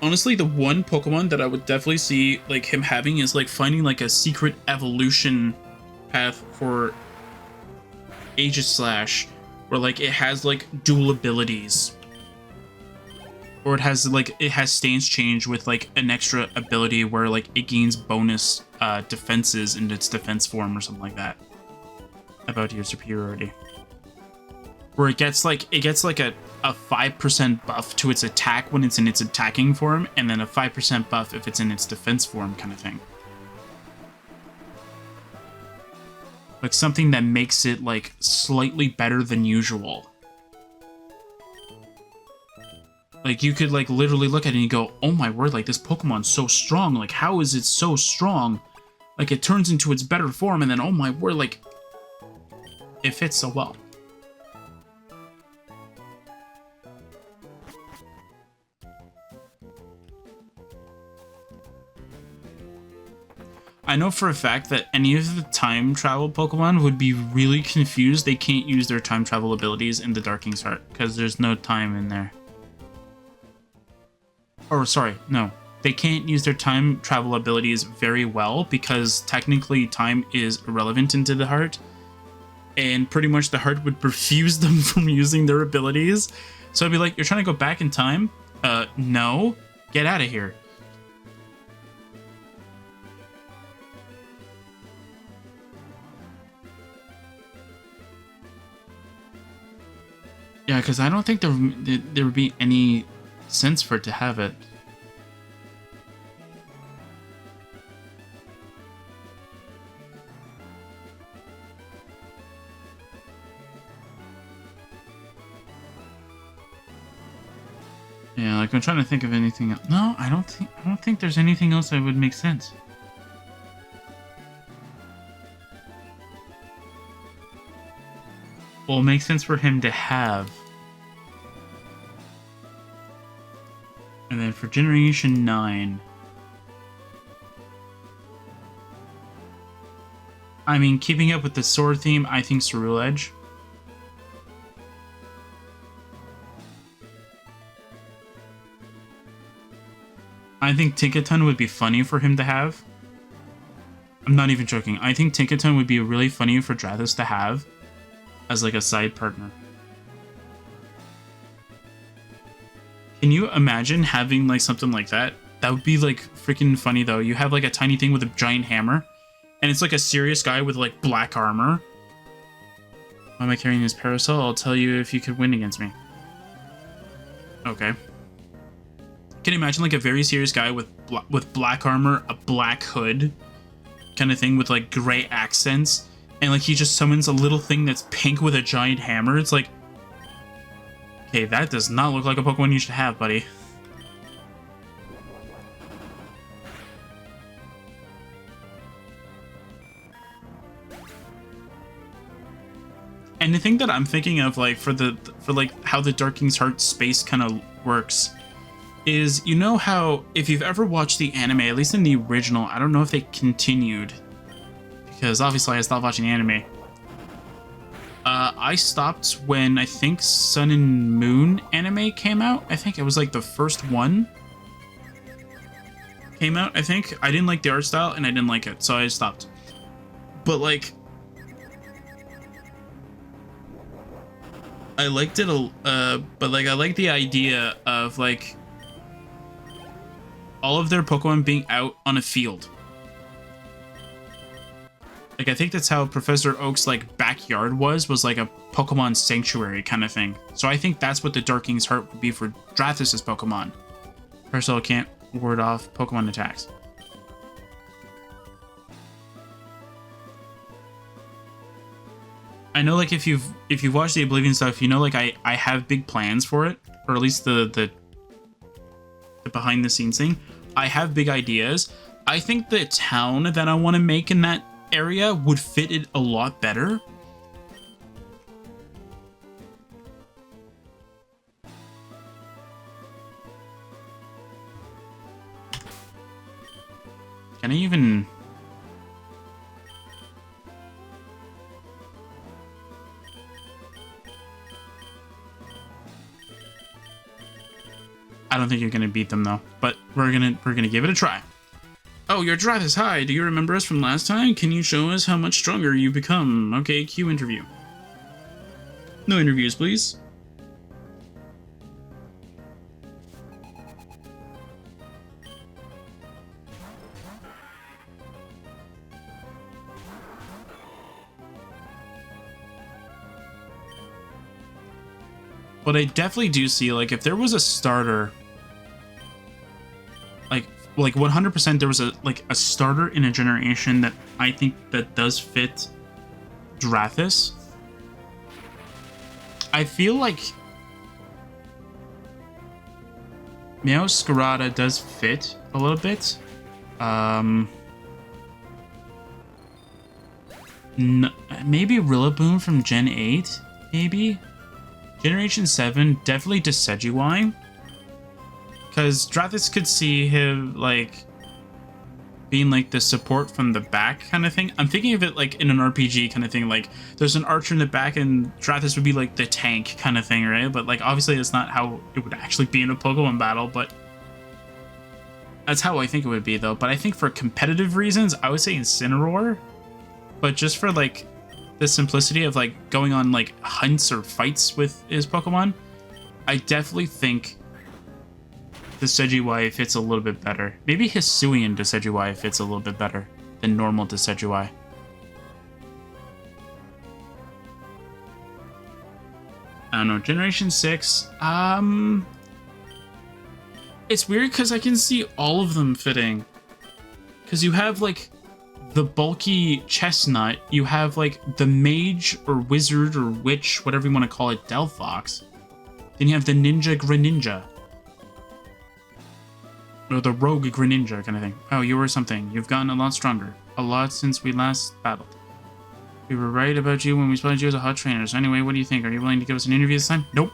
Honestly, the one Pokemon that I would definitely see like him having is like finding like a secret evolution path for Aegislash, where like it has like dual abilities, or it has stance change with like an extra ability where like it gains bonus defenses in its defense form or something like that. About your superiority, where it gets like a 5% buff to its attack when it's in its attacking form, and then a 5% buff if it's in its defense form, kind of thing. Like something that makes it like slightly better than usual. Like you could like literally look at it and you go, oh my word, like this Pokemon's so strong. Like how is it so strong? Like it turns into its better form and then oh my word, like it fits so well. I know for a fact that any of the time travel Pokemon would be really confused. They can't use their time travel abilities in the Dark King's Heart because there's no time in there. Or sorry, no. they can't use their time travel abilities very well because technically time is irrelevant into the heart. And pretty much the heart would refuse them from using their abilities. So I'd be like, you're trying to go back in time? No. Get out of here. Yeah, because I don't think there would be any sense for it to have it. Yeah, like I'm trying to think of anything else. No, I don't think there's anything else that would make sense. Well, it makes sense for him to have. And then for Generation 9... I mean, keeping up with the sword theme, I think Cerule Edge. I think Tinkaton would be funny for him to have. I'm not even joking. I think Tinkaton would be really funny for Drathis to have as like a side partner. Can you imagine having like something like that? That would be like freaking funny though. You have like a tiny thing with a giant hammer and it's like a serious guy with like black armor. Why am I carrying his parasol? I'll tell you if you could win against me. Okay. Can you imagine like a very serious guy with black armor, a black hood, kind of thing with like gray accents, and like he just summons a little thing that's pink with a giant hammer? It's like, okay, that does not look like a Pokemon you should have, buddy. And the thing that I'm thinking of, like for like how the Dark King's Heart space kind of works, is, you know how if you've ever watched the anime, at least in the original, I don't know if they continued, because obviously I stopped watching anime. I stopped when I think Sun and Moon anime came out. I think it was like the first one came out. I think I didn't like the art style and I didn't like it, so I stopped. But like, I liked it, but like I like the idea of like all of their Pokemon being out on a field. Like, I think that's how Professor Oak's, like, backyard was like a Pokemon sanctuary kind of thing. So I think that's what the Dark King's Heart would be for Drathis' Pokemon. Parasol can't ward off Pokemon attacks. I know, like, if you've watched the Oblivion stuff, you know, like, I have big plans for it. Or at least the behind-the-scenes thing. I have big ideas. I think the town that I want to make in that area would fit it a lot better. Can I even... I don't think you're gonna beat them though, but we're gonna give it a try. Oh, you're Drathis. Hi, do you remember us from last time? Can you show us how much stronger you become? Okay, cue interview. No interviews, please. But I definitely do see, like, if there was a starter, like 100% there was a starter in a generation that I think that does fit Drathis. I feel like Meowscarada does fit a little bit. Maybe Rillaboom from Gen 8, maybe? Generation 7, definitely Decidueye. Because Drathis could see him, like, being, like, the support from the back kind of thing. I'm thinking of it, like, in an RPG kind of thing. Like, there's an archer in the back, and Drathis would be, like, the tank kind of thing, right? But, like, obviously that's not how it would actually be in a Pokemon battle, but... That's how I think it would be, though. But I think for competitive reasons, I would say Incineroar. But just for, like, the simplicity of, like, going on, like, hunts or fights with his Pokemon, I definitely think the Decidueye fits a little bit better. Maybe Hisuian Decidueye fits a little bit better than normal Decidueye. I don't know. Generation 6, it's weird because I can see all of them fitting. Because you have, like, the bulky Chestnut, you have, like, the Mage or Wizard or Witch, whatever you want to call it, Delphox. Then you have the Ninja Greninja. Or the Rogue Greninja kind of thing. Oh, you were something. You've gotten a lot stronger. A lot since we last battled. We were right about you when we spotted you as a hot trainer. So anyway, what do you think? Are you willing to give us an interview this time? Nope.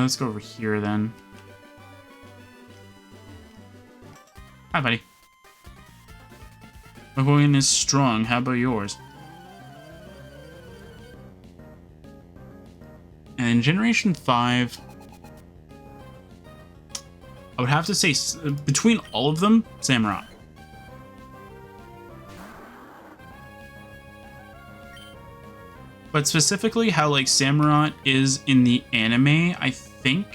Let's go over here then. Hi, buddy. My Pokemon is strong. How about yours? And in Generation 5, I would have to say, between all of them, Samurott. But specifically how, like, Samurott is in the anime, I think,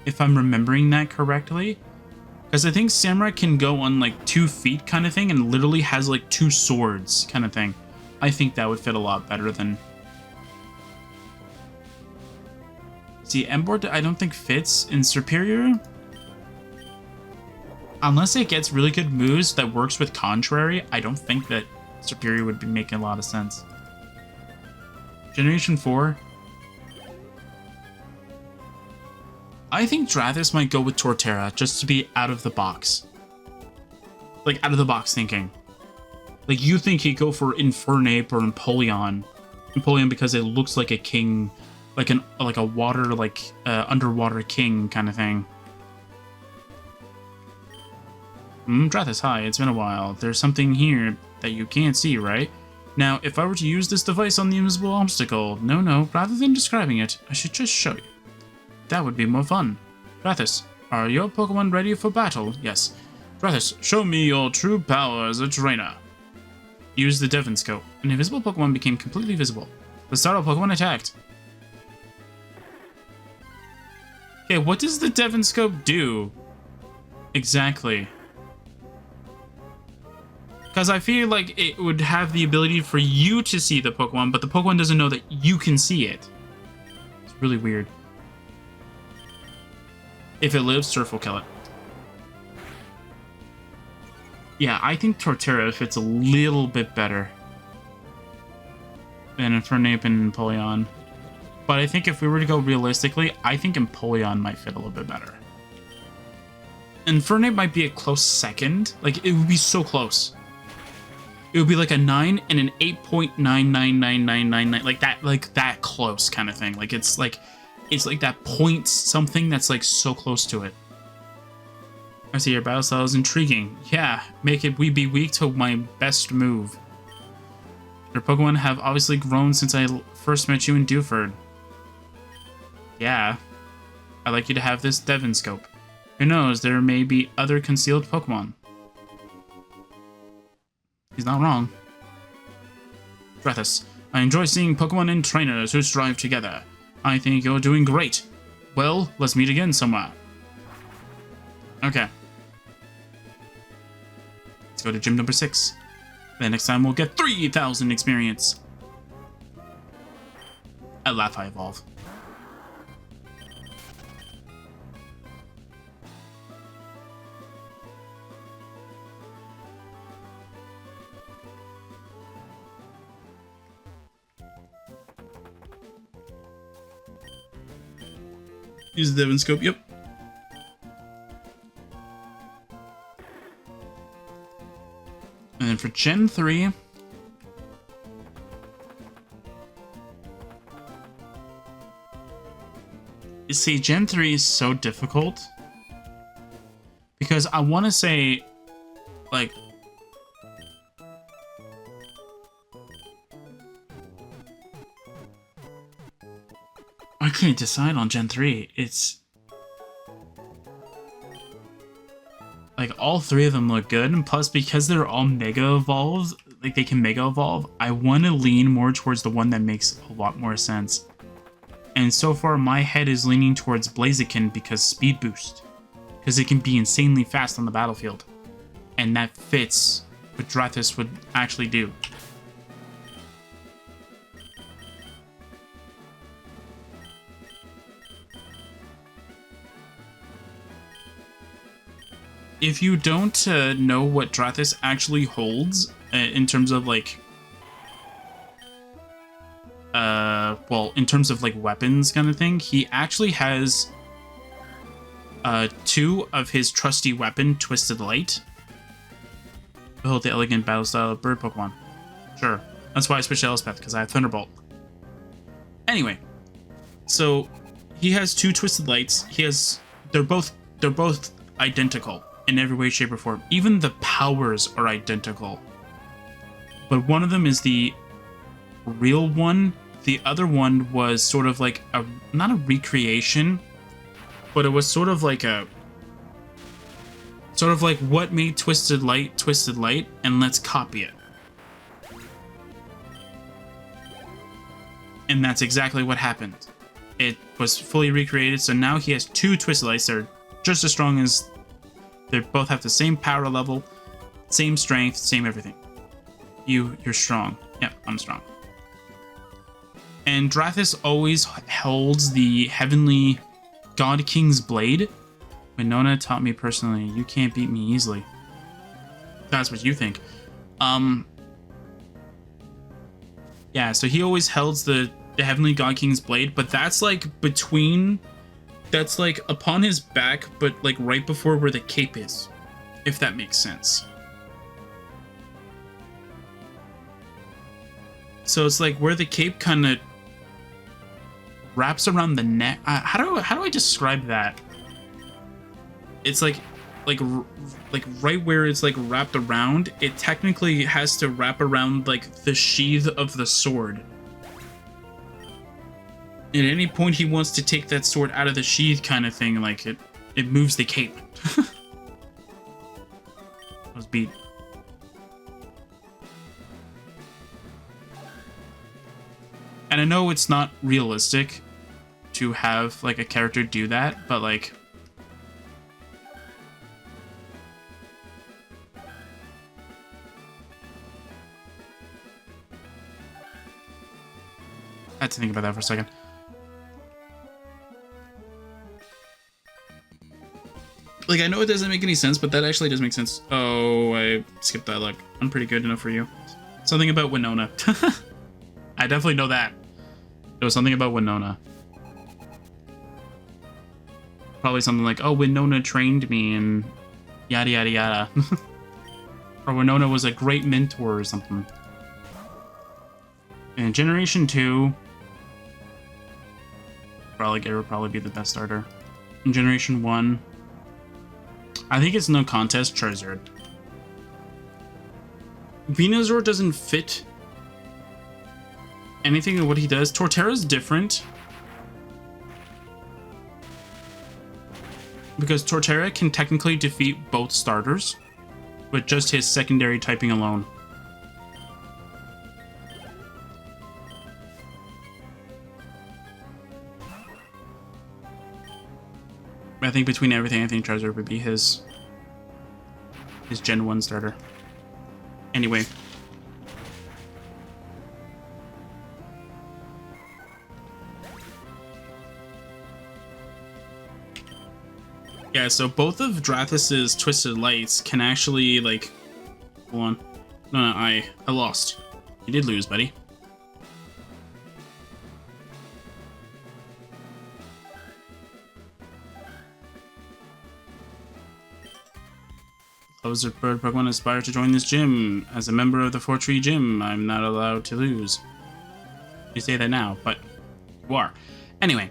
if I'm remembering that correctly. Because I think Samurott can go on, like, 2 feet kind of thing and literally has, like, 2 swords kind of thing. I think that would fit a lot better than... See, Emboar, I don't think fits in Superior. Unless it gets really good moves that works with Contrary, I don't think that Superior would be making a lot of sense. Generation 4. I think Drathis might go with Torterra just to be out of the box. Like, out of the box thinking. Like, you think he'd go for Infernape or Empoleon. Empoleon because it looks like a king, like a water, like, underwater king kind of thing. Drathis, hi, it's been a while. There's something here that you can't see, right? Now, if I were to use this device on the invisible obstacle, no, rather than describing it, I should just show you. That would be more fun. Drathis, are your Pokemon ready for battle? Yes. Drathis, show me your true power as a trainer. Use the Devon Scope. An invisible Pokemon became completely visible. The startled Pokemon attacked. Okay, what does the Devon Scope do? Exactly. Because I feel like it would have the ability for you to see the Pokemon, but the Pokemon doesn't know that you can see it. It's really weird. If it lives, Surf will kill it. Yeah, I think Torterra fits a little bit better than Infernape and Empoleon. But I think if we were to go realistically, I think Empoleon might fit a little bit better. Infernape might be a close second. Like, it would be so close. It would be like a 9 and an 8.999999, like that close kind of thing. Like it's like that point something that's like so close to it. I see your battle style is intriguing. Yeah, make it we be weak to my best move. Your Pokemon have obviously grown since I first met you in Dewford. Yeah, I'd like you to have this Devon Scope. Who knows, there may be other concealed Pokemon. He's not wrong. Drathis, I enjoy seeing Pokemon and trainers who strive together. I think you're doing great. Well, let's meet again somewhere. Okay. Let's go to gym number 6. Then next time we'll get 3,000 experience. I laugh I evolve. Use the Devon Scope, yep. And then for Gen 3... You see, Gen 3 is so difficult. Because I want to say, like... I can't decide on Gen 3. It's like all three of them look good, and plus because they're all mega evolved, like they can mega evolve, I want to lean more towards the one that makes a lot more sense. And so far my head is leaning towards Blaziken because speed boost. Because it can be insanely fast on the battlefield. And that fits what Drathis would actually do. If you don't know what Drathis actually holds in terms of like, well, in terms of like weapons kind of thing, he actually has 2 of his trusty weapon, Twisted Light. Behold the elegant battle style of bird Pokemon. Sure, that's why I switched to Elspeth, because I have Thunderbolt. Anyway, so he has 2 Twisted Lights. They're both identical in every way, shape, or form. Even the powers are identical. But one of them is the real one. The other one was sort of like not a recreation, but it was sort of like what made Twisted Light, and let's copy it. And that's exactly what happened. It was fully recreated, so now he has 2 Twisted Lights. They're just as strong as... They both have the same power level, same strength, same everything. You're strong. Yep, I'm strong. And Drathis always holds the Heavenly God King's Blade. Winona taught me personally, you can't beat me easily. That's what you think. Yeah, so he always holds the Heavenly God King's Blade, but that's like between... That's like upon his back, but like right before where the cape is, if that makes sense. So it's like where the cape kind of wraps around the neck. How do I describe that? It's like right where it's like wrapped around. It technically has to wrap around like the sheath of the sword. At any point he wants to take that sword out of the sheath kind of thing, like it moves the cape. I was beat. And I know it's not realistic to have like a character do that, but like I had to think about that for a second. Like, I know it doesn't make any sense, but that actually does make sense. Oh, I skipped dialogue. I'm pretty good enough for you. Something about Winona. I definitely know that. There was something about Winona. Probably something like, oh, Winona trained me and yada yada yada. Or Winona was a great mentor or something. And Generation 2... It would probably be the best starter. In Generation 1... I think it's no contest, Charizard. Venusaur doesn't fit anything of what he does. Torterra's different. Because Torterra can technically defeat both starters with just his secondary typing alone. I think between everything, I think Charizard would be his Gen 1 starter. Anyway. Yeah, so both of Drathis's Twisted Lights can actually, like... Hold on. No, I lost. You did lose, buddy. Those bird Pokemon aspire to join this gym. As a member of the 4-Tree Gym, I'm not allowed to lose. You say that now, but you are. Anyway,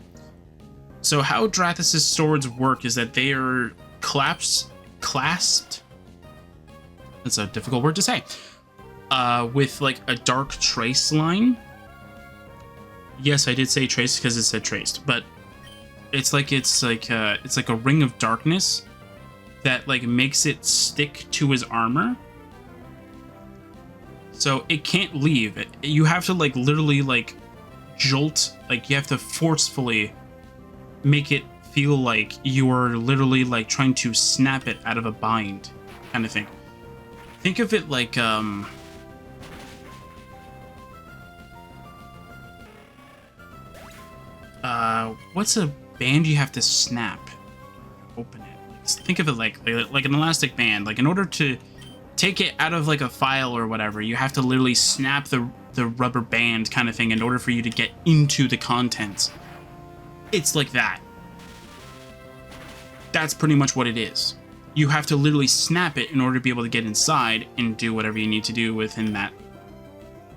so how Drathis's swords work is that they are clasped. That's a difficult word to say. With like a dark trace line. Yes, I did say traced because it said traced, but it's like a ring of darkness that like makes it stick to his armor. So it can't leave. You have to like literally like jolt, like you have to forcefully make it feel like you are literally like trying to snap it out of a bind kind of thing. Think of it like what's a band you have to snap? Open it. Like, think of it like an elastic band. Like in order to take it out of like a file or whatever, you have to literally snap the rubber band kind of thing in order for you to get into the contents. It's like that. That's pretty much what it is. You have to literally snap it in order to be able to get inside and do whatever you need to do within that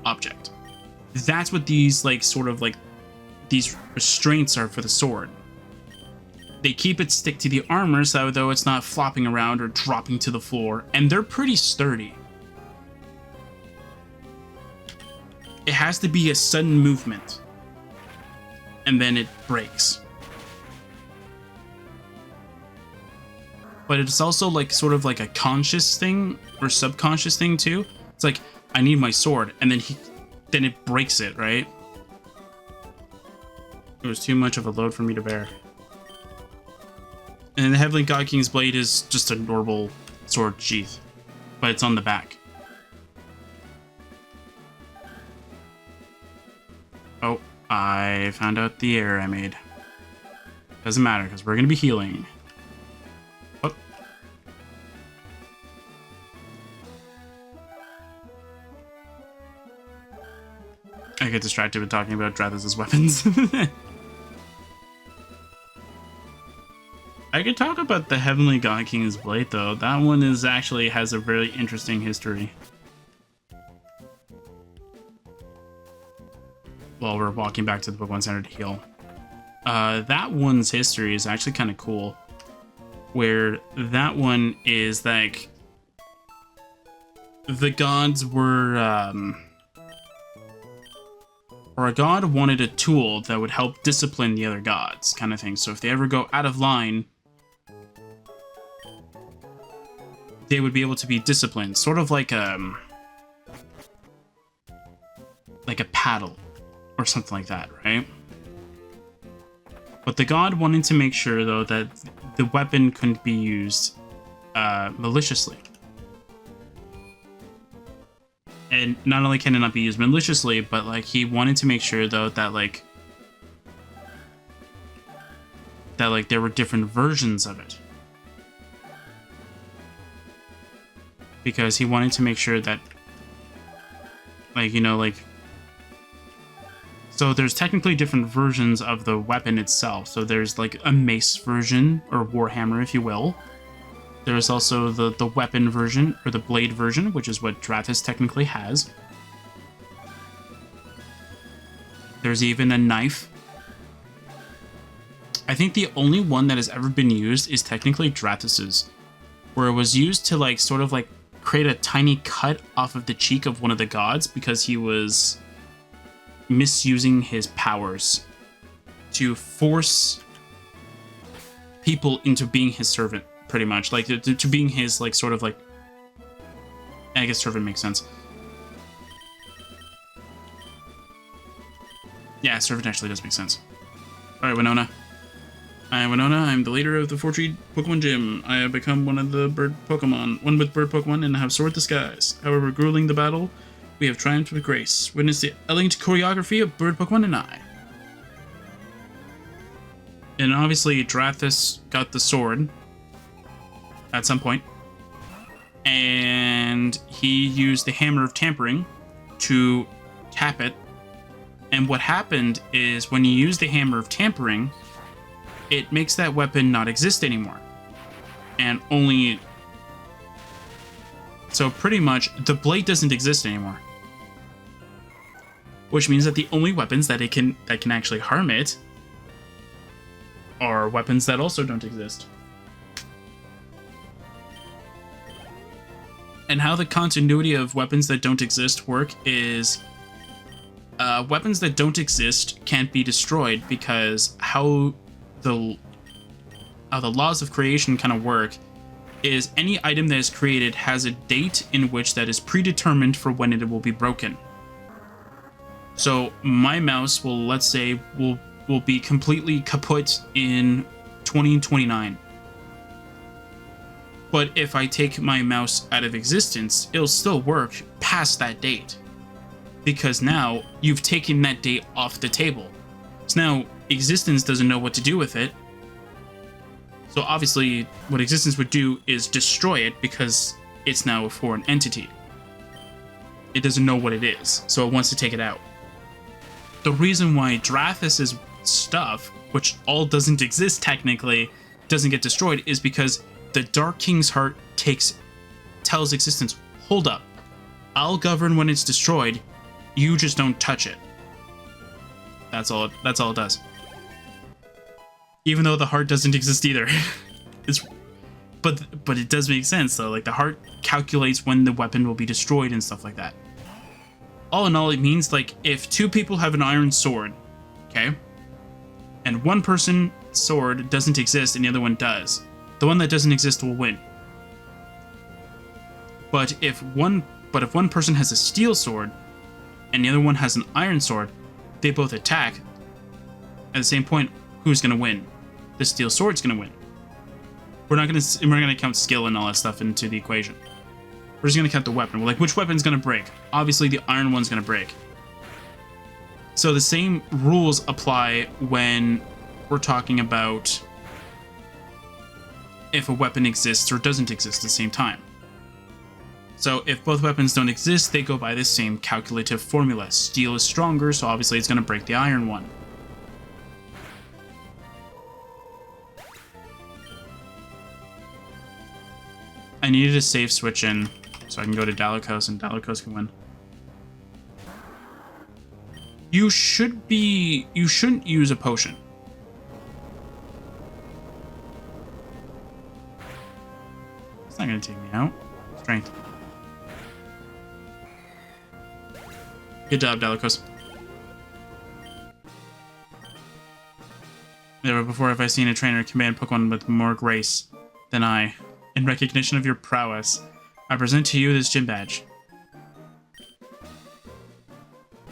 object. That's what these like sort of like these restraints are for the sword. They keep it stick to the armor so though it's not flopping around or dropping to the floor, and they're pretty sturdy. It has to be a sudden movement, and then it breaks. But it's also like sort of like a conscious thing or subconscious thing too. It's like, I need my sword, and then it breaks it, right? It was too much of a load for me to bear. And the Heavenly God King's blade is just a normal sword sheath, but it's on the back. Oh, I found out the error I made. Doesn't matter, because we're going to be healing. Oh. I get distracted with talking about Drathis' weapons. I could talk about the Heavenly God King's blade, though. That one is actually has a very interesting history. Well, we're walking back to the Pokemon Center to heal. That one's history is actually kind of cool. Where that one is like the gods were or a god wanted a tool that would help discipline the other gods, kind of thing. So if they ever go out of line, they would be able to be disciplined, sort of like a paddle or something like that, right? But the god wanted to make sure, though, that the weapon couldn't be used maliciously. And not only can it not be used maliciously, but like he wanted to make sure, though, that like there were different versions of it. Because he wanted to make sure that, like, you know, like, so there's technically different versions of the weapon itself. So there's like a mace version, or warhammer, if you will. There's also the weapon version, or the blade version, which is what Drathis technically has. There's even a knife. I think the only one that has ever been used is technically Drathis's, where it was used to like sort of like create a tiny cut off of the cheek of one of the gods because he was misusing his powers to force people into being his servant, pretty much. Like to being his like sort of like, I guess servant makes sense. Yeah, servant actually does make sense. Alright, Winona. I am Winona. I'm the leader of the Four-Tree Pokemon Gym. I have become one of the bird Pokemon, one with bird Pokemon, and have soared the skies. However, grueling the battle, we have triumphed with grace. Witness the elegant choreography of bird Pokemon and I. And obviously, Drathis got the sword at some point, and he used the Hammer of Tampering to tap it. And what happened is when you use the Hammer of Tampering, it makes that weapon not exist anymore. And only... So pretty much, the blade doesn't exist anymore. Which means that the only weapons that can actually harm it are weapons that also don't exist. And how the continuity of weapons that don't exist work is... weapons that don't exist can't be destroyed because how the laws of creation kind of work is any item that is created has a date in which that is predetermined for when it will be broken. So my mouse will, let's say, will be completely kaput in 2029. But if I take my mouse out of existence, it'll still work past that date. Because now you've taken that date off the table. So now existence doesn't know what to do with it. So obviously what existence would do is destroy it because it's now a foreign entity. It doesn't know what it is, so it wants to take it out. The reason why Drathus's stuff, which all doesn't exist technically, doesn't get destroyed is because the Dark King's heart tells existence, hold up, I'll govern when it's destroyed, you just don't touch it. That's all it does. Even though the heart doesn't exist either. But it does make sense though, like the heart calculates when the weapon will be destroyed and stuff like that. All in all, it means like if two people have an iron sword, okay, and one person's sword doesn't exist and the other one does, the one that doesn't exist will win. But if one person has a steel sword and the other one has an iron sword, they both attack. At the same point, who's gonna win? The steel sword's gonna win. We're not gonna count skill and all that stuff into the equation. We're just gonna count the weapon. We're like, which weapon's gonna break? Obviously, the iron one's gonna break. So the same rules apply when we're talking about if a weapon exists or doesn't exist at the same time. So if both weapons don't exist, they go by the same calculative formula. Steel is stronger, so obviously it's gonna break the iron one. I needed a save switch in so I can go to Dalakos and Dalakos can win. You shouldn't use a potion. It's not gonna take me out. Strength. Good job, Dalakos. Never before have I seen a trainer command Pokemon with more grace than I. In recognition of your prowess, I present to you this gym badge.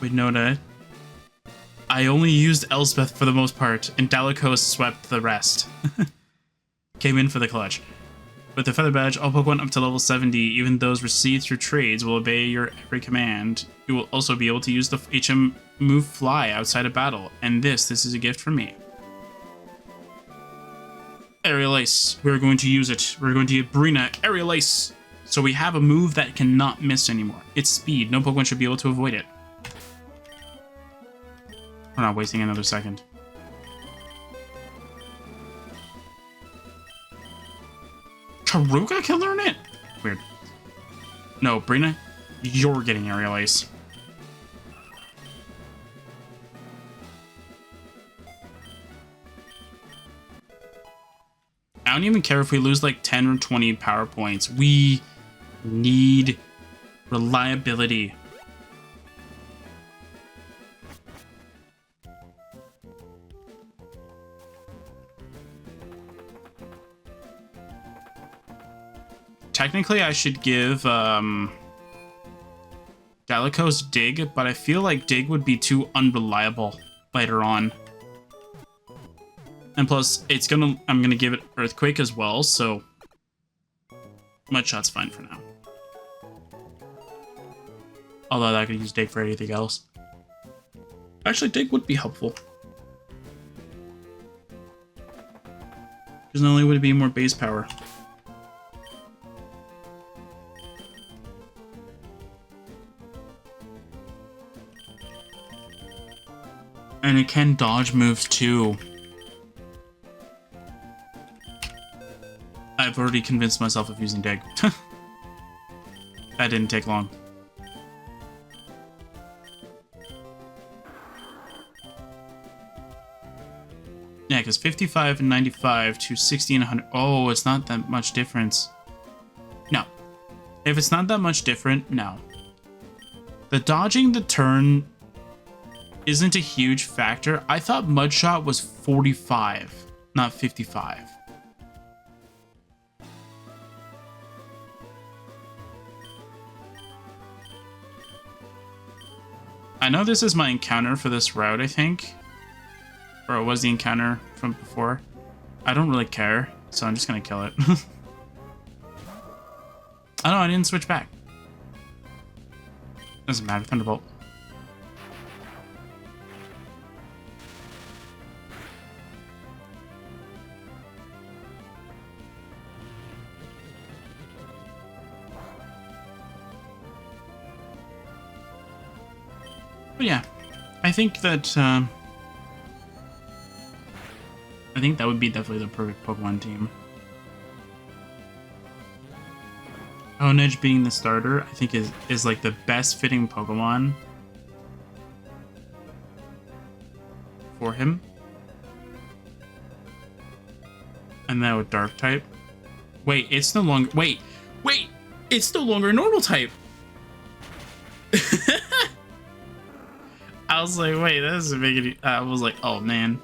Wait, no, I only used Elspeth for the most part, and Dalakos swept the rest. Came in for the clutch. With the feather badge, all Pokemon up to level 70, even those received through trades, will obey your every command. You will also be able to use the HM move Fly outside of battle, and this is a gift from me. Aerial Ace. We're going to use it. We're going to give Brina Aerial Ace. So we have a move that cannot miss anymore. It's speed. No Pokemon should be able to avoid it. We're not wasting another second. Charuga can learn it? Weird. No, Brina, you're getting Aerial Ace. I don't even care if we lose like 10 or 20 power points. We need reliability. Technically, I should give Dalakos Dig, but I feel like Dig would be too unreliable later on. And plus, I'm gonna give it Earthquake as well, so Mudshot's fine for now. Although I could use Dig for anything else. Actually, Dig would be helpful. Because not only would it be more base power. And it can dodge moves too. I've already convinced myself of using Dig. That didn't take long. Yeah, because 55 and 95 to 60 and 100. Oh, it's not that much difference. No. If it's not that much different, no. The dodging the turn isn't a huge factor. I thought Mudshot was 45, not 55. I know this is my encounter for this route, I think. Or it was the encounter from before. I don't really care, so I'm just gonna kill it. Oh no, I didn't switch back. Doesn't matter, Thunderbolt. But yeah, I think that would be definitely the perfect Pokemon team. Honedge being the starter, I think is like the best fitting Pokemon for him. And then with Dark type. Wait, it's no longer it's no longer a normal type. I was like, wait, that doesn't make any. I was like, oh man,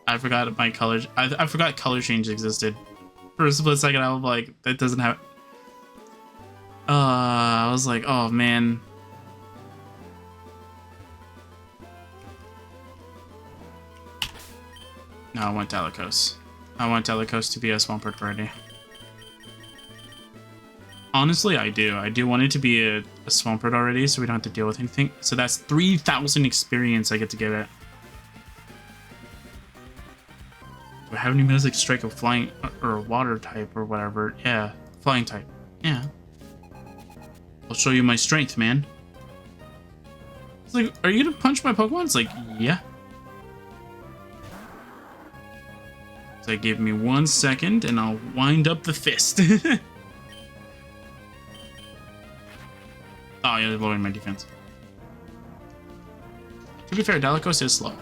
I forgot my colors. I forgot color change existed. For a split second, I was like, that doesn't have. I was like, oh man. No, I want Delicos. I want Delicos to be a Swampert already. Honestly, I do. I do want it to be a Swampert already, so we don't have to deal with anything. So that's 3,000 experience I get to give it. Do I have any music strike a flying or a water type or whatever? Yeah, flying type. Yeah. I'll show you my strength, man. It's like, are you gonna punch my Pokemon? It's like, yeah. So give me 1 second and I'll wind up the fist. Oh, yeah, they're lowering my defense. To be fair, Delicos is slow.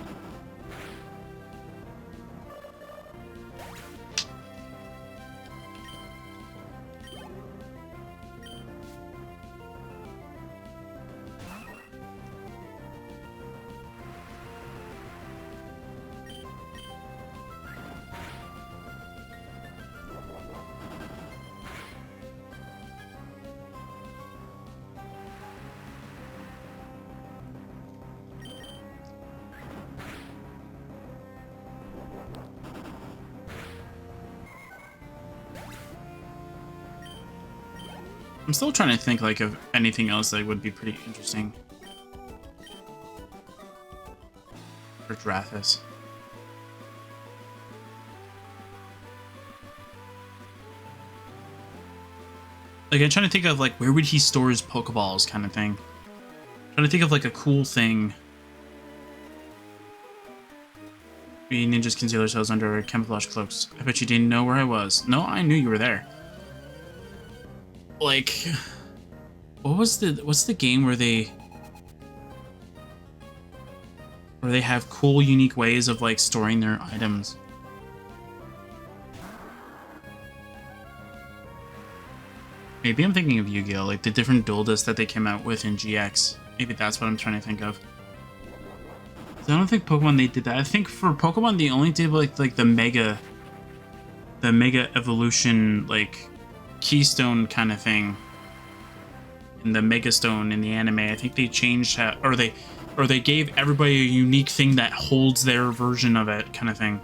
I'm still trying to think like of anything else that would be pretty interesting for Drathis. Like I'm trying to think of like where would he store his Pokeballs kind of thing. Trying to think of like a cool thing. Maybe ninjas conceal themselves under camouflage cloaks. I bet you didn't know where I was. No, I knew you were there. Like, what's the game where they have cool, unique ways of like storing their items? Maybe I'm thinking of Yu-Gi-Oh! Like the different duel discs that they came out with in GX. Maybe that's what I'm trying to think of. So I don't think Pokemon they did that. I think for Pokemon they only did like the Mega Evolution like Keystone kind of thing. In the Mega Stone in the anime, I think they changed how, or they gave everybody a unique thing that holds their version of it, kind of thing.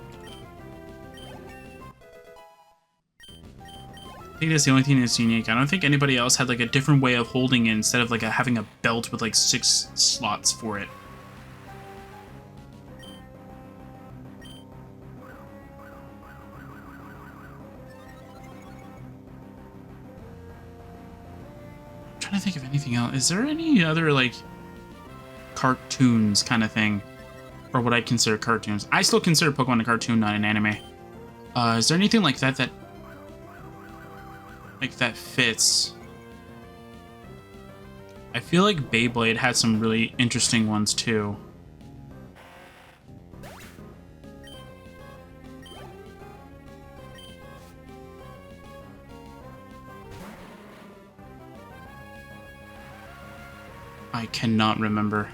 I think that's the only thing that's unique. I don't think anybody else had like a different way of holding it instead of like having a belt with like 6 slots for it. Trying to think of anything else. Is there any other like cartoons kind of thing, or what I consider cartoons? I still consider Pokemon a cartoon, not an anime. Is there anything like that fits? I feel like Beyblade had some really interesting ones too. I cannot remember.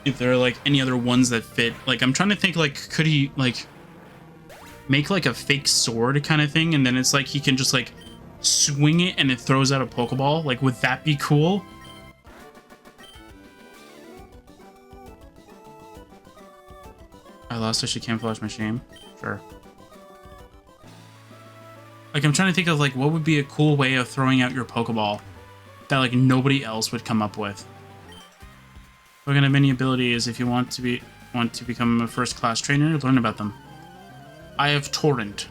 if there are like any other ones that fit. Like I'm trying to think, like could he like make like a fake sword kind of thing, and then it's like he can just like swing it and it throws out a Pokeball? Like would that be cool? I lost, so she camouflaged my shame. Sure. Like I'm trying to think of like what would be a cool way of throwing out your Pokeball that like nobody else would come up with. We're gonna have many abilities. If you want to become a first-class trainer, learn about them. I have Torrent.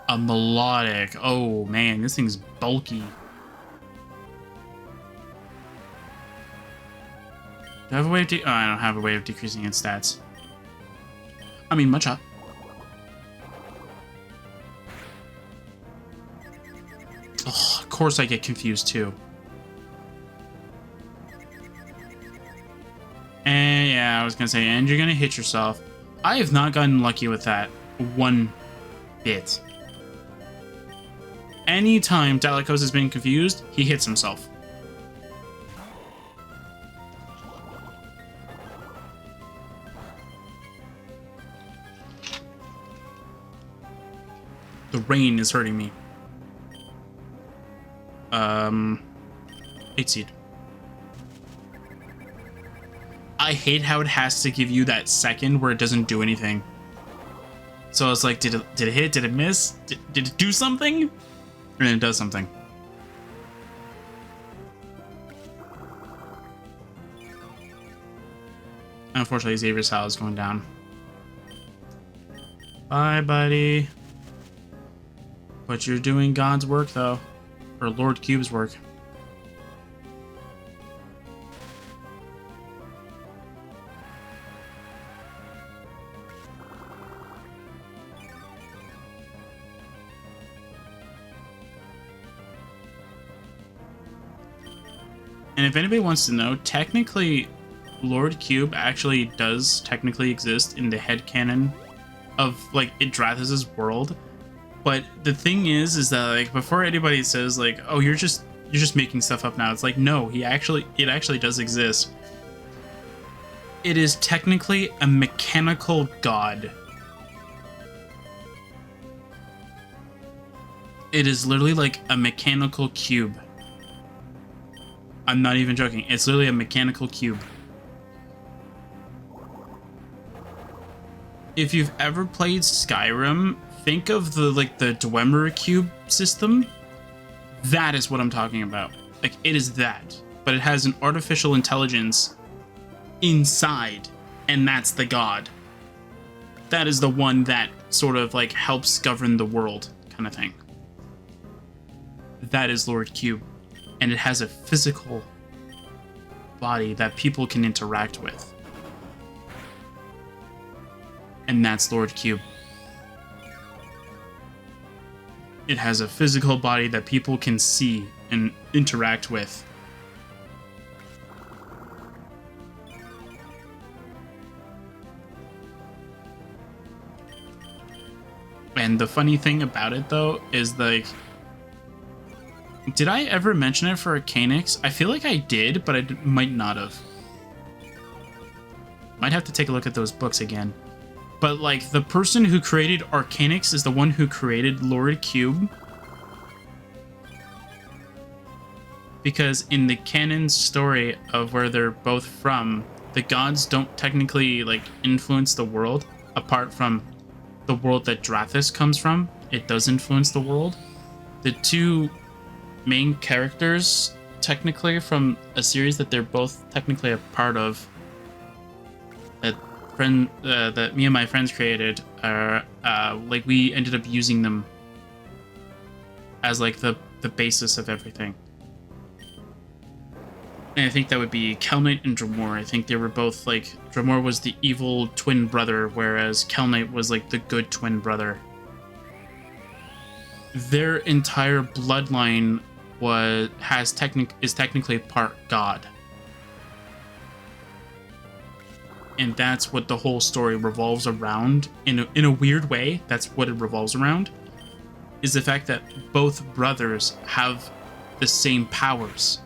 A Melodic. Oh man, this thing's bulky. Do I have a way of oh, I don't have a way of decreasing its stats. I mean, much up. Oh, of course I get confused too. And yeah, I was gonna say, and you're gonna hit yourself. I have not gotten lucky with that one bit. Anytime Dalako's has been confused, he hits himself. The rain is hurting me. 8 seed. I hate how it has to give you that second where it doesn't do anything. So I was like, did it hit? Did it miss? Did it do something? And then it does something. Unfortunately, Xavier's Howl is going down. Bye, buddy. But you're doing God's work, though. Or Lord Cube's work. And if anybody wants to know, technically, Lord Cube actually does technically exist in the headcanon of, like, Idrathis' world. But the thing is that, like, before anybody says, like, oh, you're just making stuff up now, it's like, no, it actually does exist. It is technically a mechanical god. It is literally like a mechanical cube. I'm not even joking. It's literally a mechanical cube. If you've ever played Skyrim, think of the Dwemer cube system. That is what I'm talking about. Like, it is that. But it has an artificial intelligence inside, and that's the god. That is the one that sort of, like, helps govern the world, kind of thing. That is Lord Cube. And it has a physical body that people can interact with. And that's Lord Cube. It has a physical body that people can see and interact with. And the funny thing about it, though, is like... Did I ever mention it for Arcanix? I feel like I did, but I might not have. Might have to take a look at those books again. But, like, the person who created Arcanix is the one who created Lord Cube. Because in the canon story of where they're both from, the gods don't technically, like, influence the world. Apart from the world that Drathis comes from, it does influence the world. The two main characters, technically, from a series that they're both technically a part of, that me and my friends created, are like, we ended up using them as like the basis of everything. And I think that would be Kel Knight and Dremor. I think they were both like, Dremor was the evil twin brother, whereas Kel Knight was like the good twin brother. Their entire bloodline is technically part god. And that's what the whole story revolves around. In a weird way, that's what it revolves around. Is the fact that both brothers have the same powers,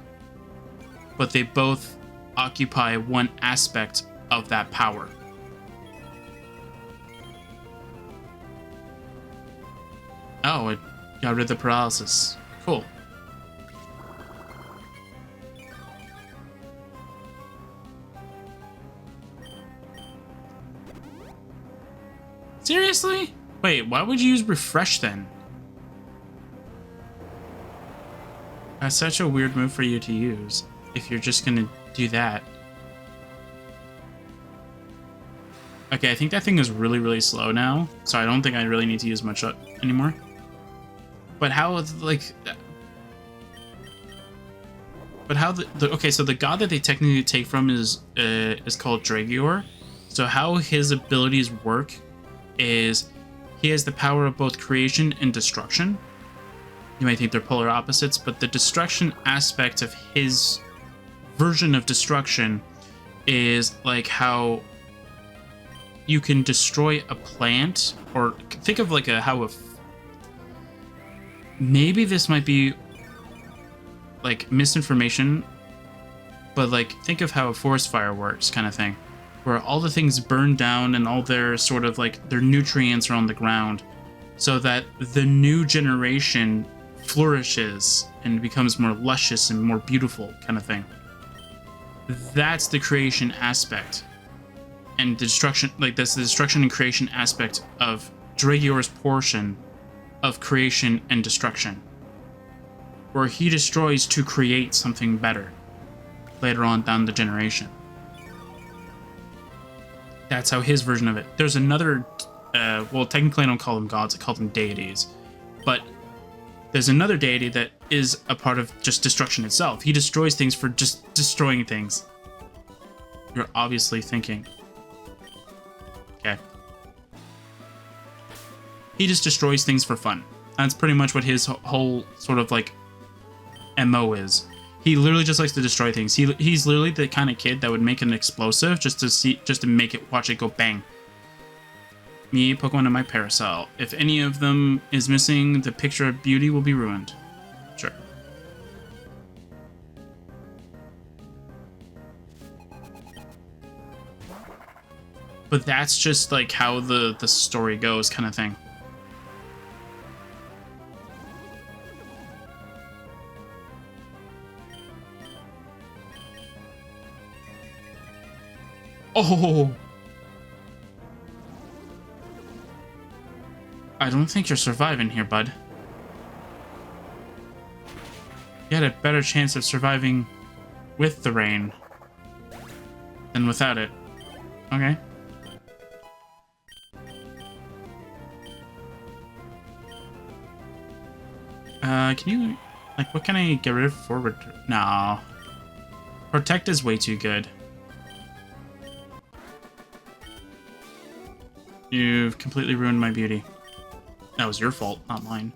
but they both occupy one aspect of that power. Oh, it got rid of the paralysis. Cool. Seriously? Wait, why would you use refresh then? That's such a weird move for you to use if you're just gonna do that. Okay, I think that thing is really, really slow now, so I don't think I really need to use much anymore. But how, like... But how okay, so the god that they technically take from is called Dragior. So how his abilities work is he has the power of both creation and destruction. You might think they're polar opposites, but the destruction aspect of his version of destruction is like how you can destroy a plant, or think of like maybe this might be like misinformation, but like think of how a forest fire works, kind of thing, where all the things burn down and all their sort of like their nutrients are on the ground, so that the new generation flourishes and becomes more luscious and more beautiful, kind of thing. That's the creation aspect, and the destruction, like that's the destruction and creation aspect of Dragior's portion of creation and destruction, where he destroys to create something better later on down the generation. That's how his version of it. There's another, well, technically I don't call them gods, I call them deities, but there's another deity that is a part of just destruction itself. He destroys things for just destroying things. You're obviously thinking. Okay. He just destroys things for fun. That's pretty much what his whole sort of like MO is. He literally just likes to destroy things. He's literally the kind of kid that would make an explosive just to make it, watch it go bang. Me, Pokemon, and my Parasol. If any of them is missing, the picture of beauty will be ruined. Sure. But that's just like how the story goes, kind of thing. Oh! I don't think you're surviving here, bud. You had a better chance of surviving with the rain than without it. Okay. Can you... Like, what can I get rid of forward? No. Protect is way too good. You've completely ruined my beauty. That was your fault, not mine.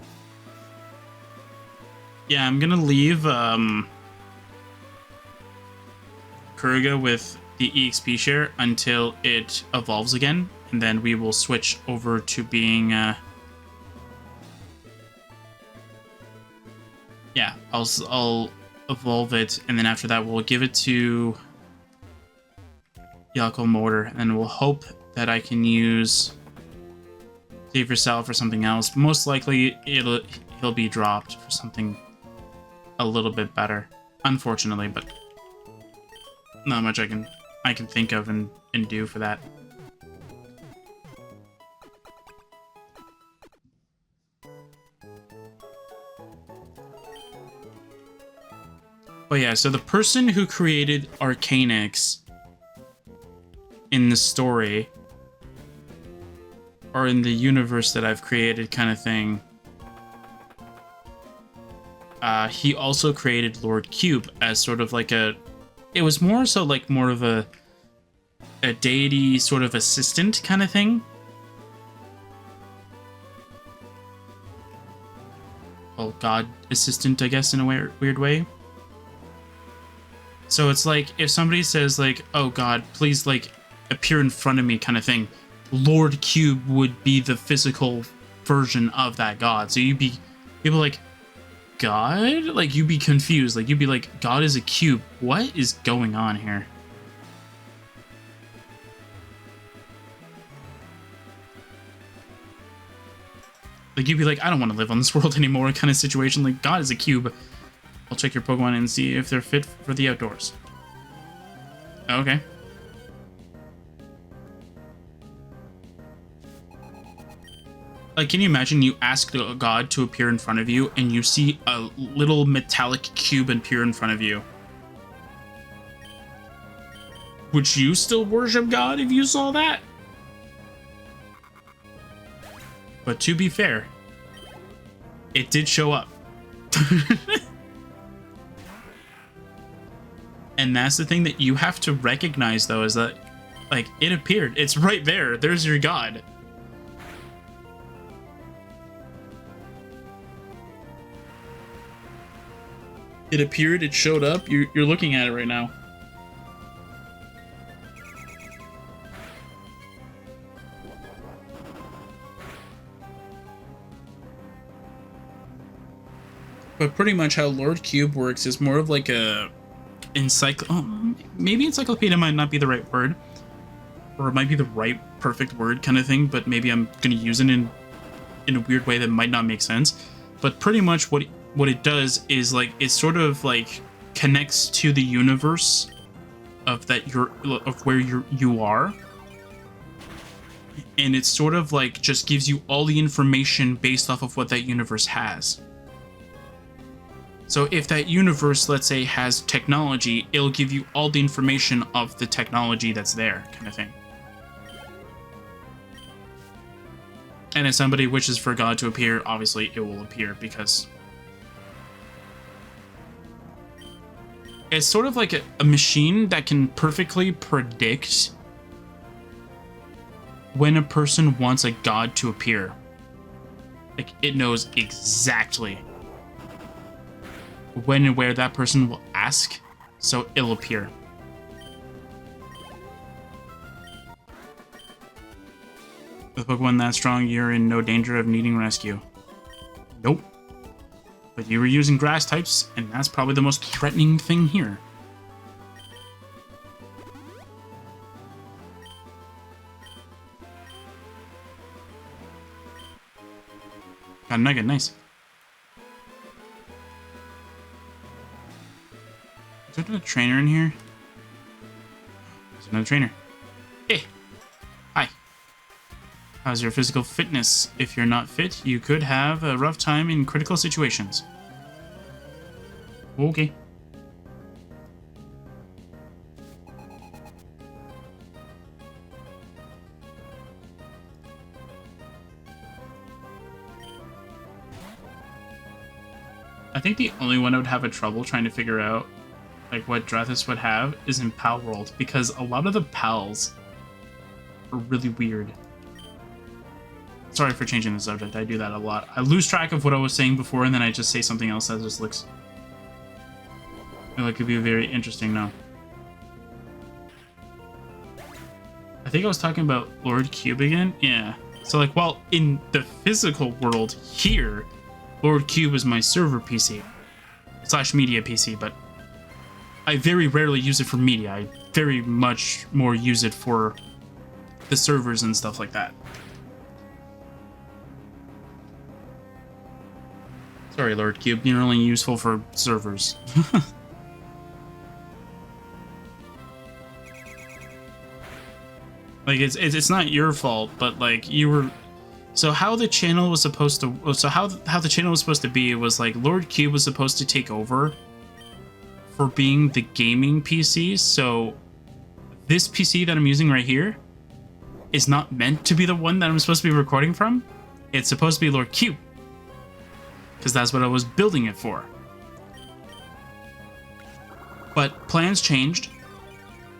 Yeah, I'm gonna leave Kuruga with the EXP share until it evolves again, and then we will switch over to being yeah, I'll evolve it, and then after that we'll give it to Yako Motor, and then we'll hope that I can use Save Yourself for something else. Most likely he'll be dropped for something a little bit better, unfortunately, but not much I can think of and do for that. But yeah, so the person who created Arcanix in the story, or in the universe that I've created, kind of thing, he also created Lord Cube as sort of like it was more so like more of a deity sort of assistant kind of thing. Well, god assistant, I guess, in a weird way. So it's like if somebody says like, oh god, please like appear in front of me, kind of thing, Lord Cube would be the physical version of that god. So you'd be people like, God? Like, you'd be confused. Like, you'd be like, God is a cube. What is going on here? Like, you'd be like, I don't want to live on this world anymore kind of situation. Like, God is a cube. I'll check your Pokemon and see if they're fit for the outdoors. Okay. Like, can you imagine you ask a god to appear in front of you and you see a little metallic cube appear in front of you? Would you still worship God if you saw that? But to be fair, it did show up. And that's the thing that you have to recognize, though, is that, like, it appeared. It's right there. There's your god. It appeared, it showed up. You're looking at it right now. But pretty much how Lord Cube works is more of like a maybe encyclopedia might not be the right word, or it might be the right perfect word kind of thing, but maybe I'm gonna use it in a weird way that might not make sense. But pretty much what it does is, like, it sort of like connects to the universe of where you are, and it sort of like just gives you all the information based off of what that universe has. So if that universe, let's say, has technology, it'll give you all the information of the technology that's there, kind of thing. And if somebody wishes for God to appear, obviously it will appear, because it's sort of like a machine that can perfectly predict when a person wants a god to appear. Like, it knows exactly when and where that person will ask, so it'll appear. With Pokemon that strong, you're in no danger of needing rescue. Nope. But you were using grass types, and that's probably the most threatening thing here. Got a nugget, nice. Is there a trainer in here? There's another trainer. Hey! Hi. How's your physical fitness? If you're not fit, you could have a rough time in critical situations. Okay. I think the only one I would have a trouble trying to figure out, like, what Drathis would have is in Pal World, because a lot of the pals are really weird. Sorry for changing the subject, I do that a lot. I lose track of what I was saying before, and then I just say something else that just looks... I feel like it could be very interesting now. I think I was talking about Lord Cube again? Yeah. So, like, while in the physical world here, Lord Cube is my server PC. / media PC, but I very rarely use it for media. I very much more use it for the servers and stuff like that. Sorry, Lord Cube, you're only useful for servers. Like, it's not your fault, but, like, you were... So how the channel was supposed to... So how the channel was supposed to be was, like, Lord Cube was supposed to take over for being the gaming PC, so this PC that I'm using right here is not meant to be the one that I'm supposed to be recording from. It's supposed to be Lord Cube, because that's what I was building it for. But plans changed,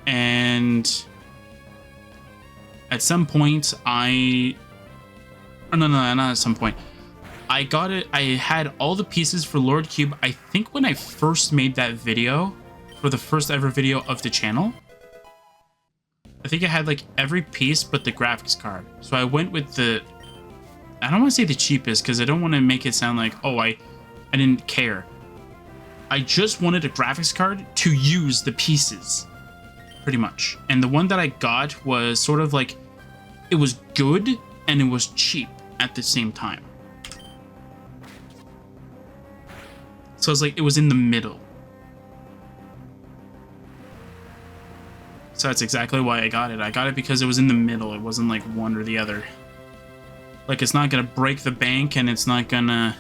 and at some point no, not at some point. I got it. I had all the pieces for Lord Cube, I think, when I first made that video, for the first ever video of the channel. I think I had, like, every piece but the graphics card. So I went with the... I don't want to say the cheapest, because I don't want to make it sound like, oh, I I didn't care. I just wanted a graphics card to use the pieces, pretty much. And the one that I got was sort of like, it was good and it was cheap at the same time. So it's like, it was in the middle. So that's exactly why I got it. I got it because it was in the middle. It wasn't like one or the other. Like, it's not gonna break the bank, and it's not gonna...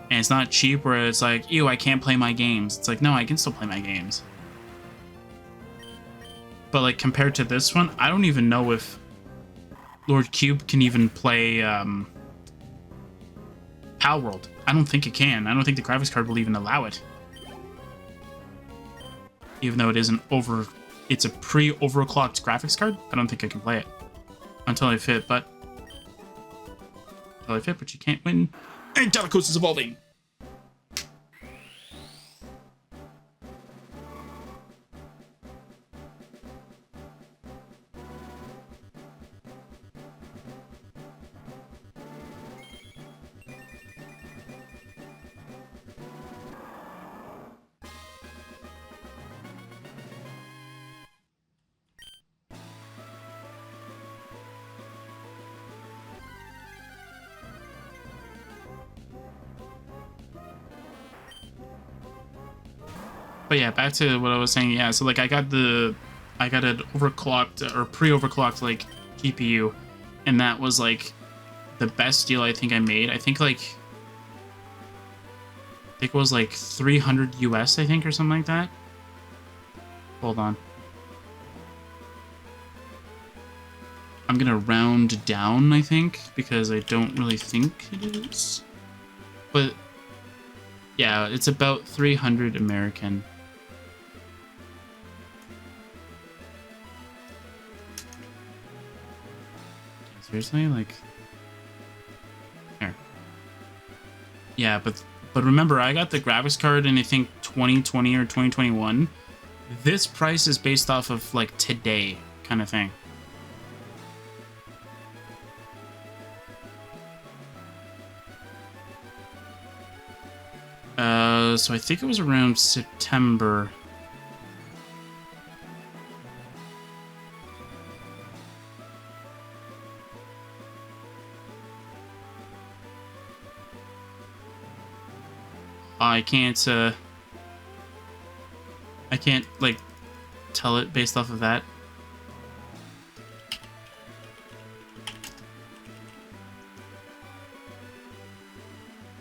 And it's not cheap where it's like, ew, I can't play my games. It's like, no, I can still play my games. But like, compared to this one, I don't even know if Lord Cube can even play Palworld. I don't think it can. I don't think the graphics card will even allow it. Even though it isn't over... It's a pre-overclocked graphics card. I don't think I can play it until I fit, but you can't win. And Delacoste is evolving. But yeah, back to what I was saying. Yeah, so like I got an overclocked or pre-overclocked like GPU, and that was like the best deal I think I made. I think it was like 300 US, I think, or something like that. Hold on. I'm gonna round down, I think, because I don't really think it is. But yeah, it's about 300 American. Seriously? Like... Here. Yeah, but remember, I got the graphics card in, I think, 2020 or 2021. This price is based off of, like, today kind of thing. So I think it was around September. I can't, like, tell it based off of that.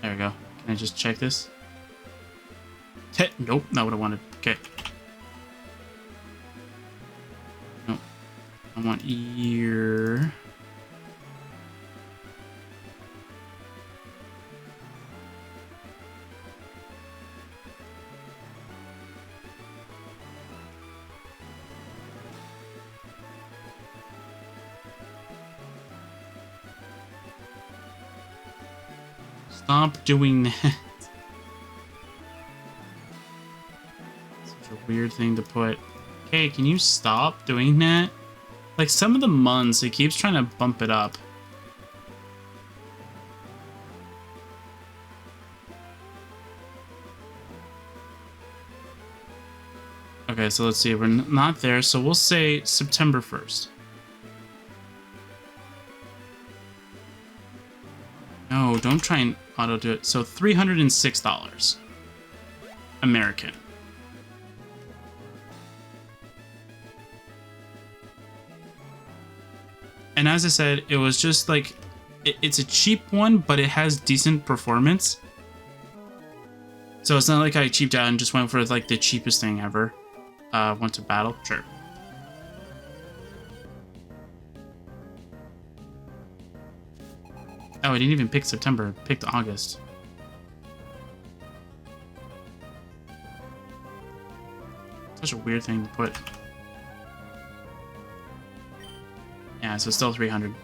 There we go. Can I just check this? Nope, not what I wanted. Okay. Nope. I want ear. Stop doing that. Such a weird thing to put. Okay, can you stop doing that? Like, some of the months, it keeps trying to bump it up. Okay, so let's see. We're not there, so we'll say September 1st. No, don't try and auto do it. So $306 American. And as I said, it was just like, it's a cheap one, but it has decent performance. So it's not like I cheaped out and just went for like the cheapest thing ever. Went to battle, sure. Oh, I didn't even pick September. I picked August. Such a weird thing to put. Yeah, so still 300.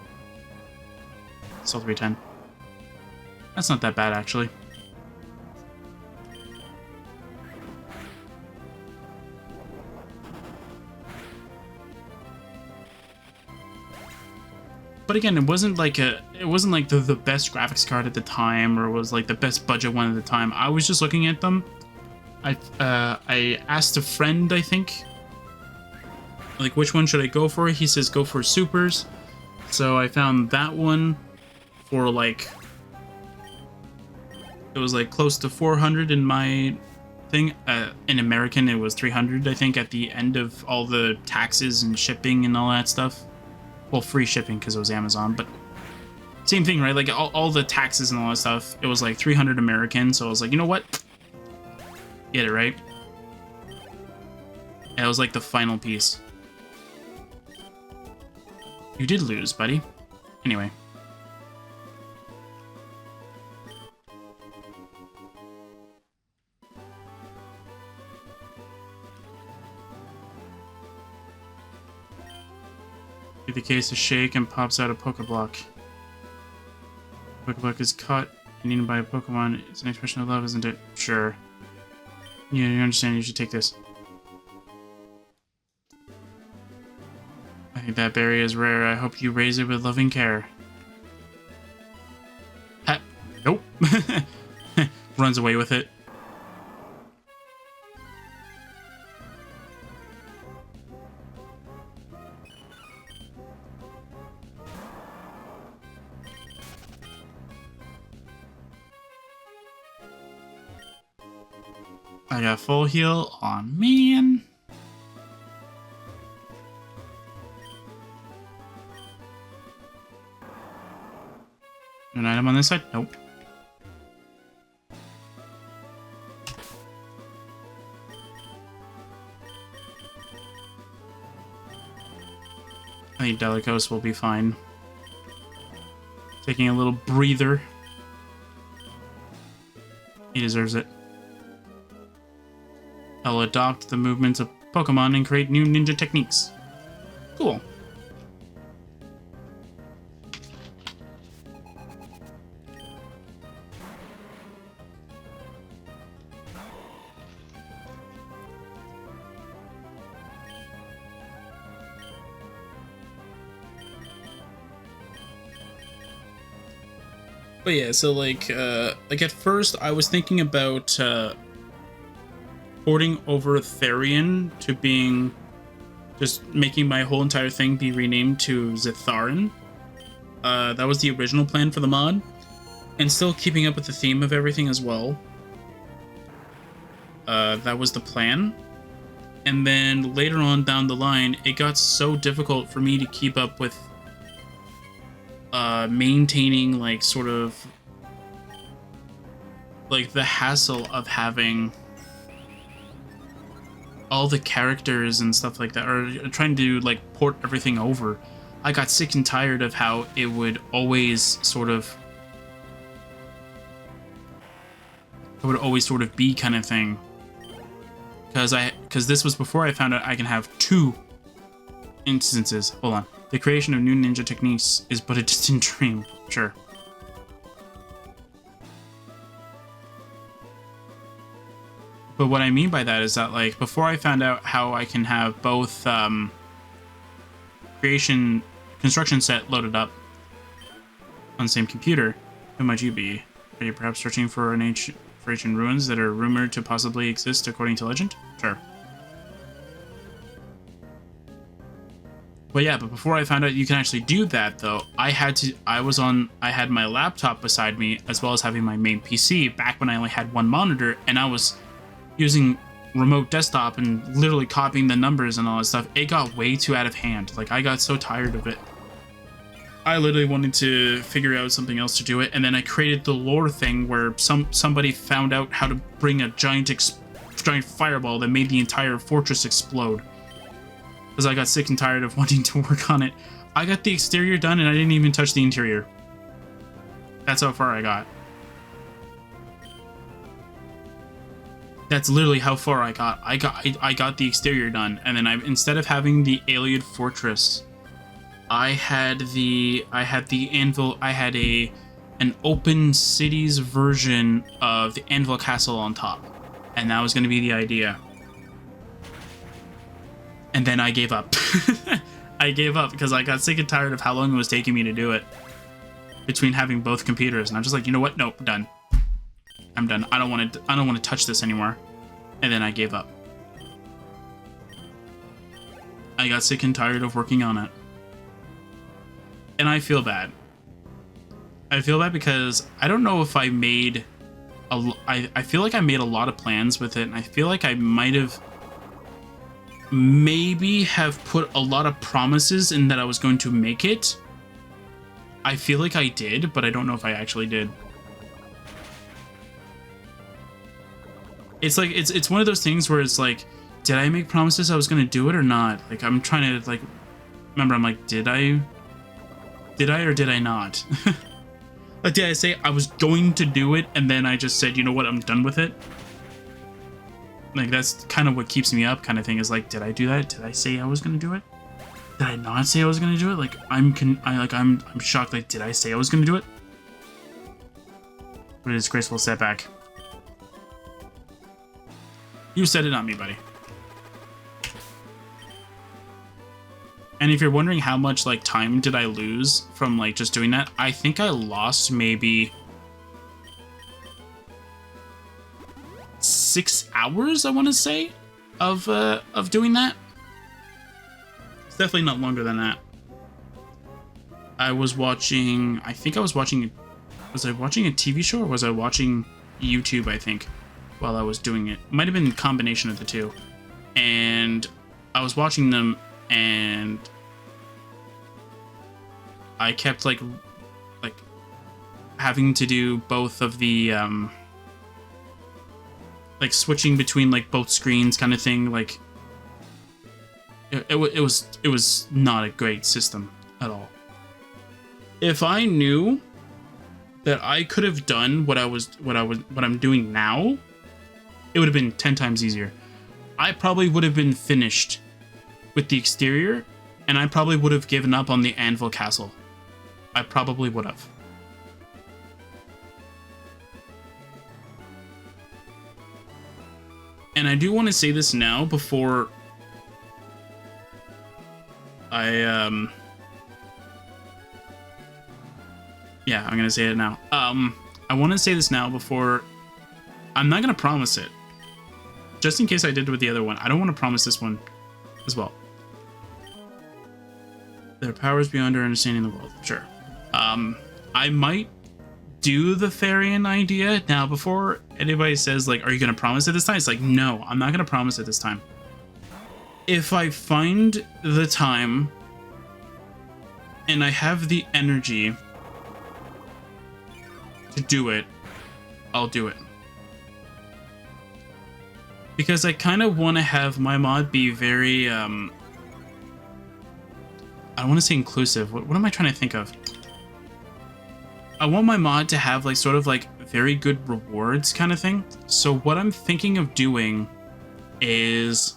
Still 310. That's not that bad, actually. but again, it wasn't like the best graphics card at the time, or was like the best budget one at the time. I was just looking at them. I asked a friend, I think, like, which one should I go for? He says go for supers. So I found that one for like, it was like close to 400 in my thing. In American, it was 300, I think, at the end of all the taxes and shipping and all that stuff. Well, free shipping because it was Amazon, but same thing, right? Like all the taxes and all that stuff, it was like 300 American. So I was like, you know what? Get it, right? And it was like the final piece. You did lose, buddy. Anyway. The case to shake and pops out a Pokeblock. Pokeblock is caught and eaten by a Pokemon. It's an expression of love, isn't it? Sure. Yeah, you understand. You should take this. I think that berry is rare. I hope you raise it with loving care. Ha! Nope. Runs away with it. I got full heal. Aw, man. An item on this side? Nope. I think Delicose will be fine. Taking a little breather. He deserves it. I'll adopt the movements of Pokemon and create new ninja techniques. Cool. But yeah, so like at first I was thinking about porting over Therian to being, just making my whole entire thing be renamed to Xilestar. That was the original plan for the mod, and still keeping up with the theme of everything as well. That was the plan. And then later on down the line, it got so difficult for me to keep up with maintaining, like, sort of like the hassle of having all the characters and stuff like that, or trying to like port everything over. I got sick and tired of how it would always sort of be kind of thing, because this was before I found out I can have 2 instances. Hold on. The creation of new ninja techniques is but a distant dream. Sure. But what I mean by that is that, like, before I found out how I can have both construction set loaded up on the same computer, who might you be? Are you perhaps searching for ancient ruins that are rumored to possibly exist according to legend? Sure. But yeah, but before I found out you can actually do that, though, I had my laptop beside me, as well as having my main PC, back when I only had one monitor, and I was using remote desktop and literally copying the numbers and all that stuff. It got way too out of hand. Like, I got so tired of it. I literally wanted to figure out something else to do it, and then I created the lore thing where somebody found out how to bring a giant fireball that made the entire fortress explode. Because I got sick and tired of wanting to work on it. I got the exterior done and I didn't even touch the interior. That's how far I got. That's literally how far I got. I got the exterior done, and then instead of having the alien fortress, I had anvil. I had an open cities version of the Anvil Castle on top, and that was going to be the idea. And then I gave up. I I gave up because I got sick and tired of how long it was taking me to do it between having both computers, and I'm just like, you know what? Nope, done. I'm done. I don't want to touch this anymore. And then I gave up. I got sick and tired of working on it. And I feel bad. I feel bad because I don't know if I made I feel like I made a lot of plans with it, and I feel like I might have maybe have put a lot of promises in that I was going to make it. I feel like I did, but I don't know if I actually did. It's like it's one of those things where it's like, did I make promises I was going to do it or not? Like, I'm trying to, like, remember, I'm like, did I or did I not? Like, did I say I was going to do it and then I just said, you know what, I'm done with it? Like, that's kind of what keeps me up, kind of thing, is like, did I do that? Did I say I was going to do it? Did I not say I was going to do it? Like, I'm shocked. Like, did I say I was going to do it? What a disgraceful setback. You said it, not me, buddy. And if you're wondering how much, like, time did I lose from, like, just doing that, I think I lost maybe 6 hours, I want to say, of doing that. It's definitely not longer than that. I was watching, I think I was watching, was I watching a TV show or was I watching YouTube, I think, while I was doing it? Might have been a combination of the two. And I was watching them, and I kept like having to do both of the like switching between like both screens kind of thing. Like it was not a great system at all. If I knew that I could have done what I'm doing now, it would have been 10 times easier. I probably would have been finished with the exterior, and I probably would have given up on the Anvil Castle. I probably would have. And I do want to say this now before I, yeah, I'm going to say it now. I want to say this now before, I'm not going to promise it. Just in case I did with the other one, I don't want to promise this one as well. There are powers beyond our understanding of the world. Sure. I might do the Therian idea. Now, before anybody says, like, are you going to promise it this time? It's like, no, I'm not going to promise it this time. If I find the time and I have the energy to do it, I'll do it. Because I kind of want to have my mod be very, I don't want to say inclusive. What am I trying to think of? I want my mod to have, like, sort of, like, very good rewards kind of thing. So what I'm thinking of doing is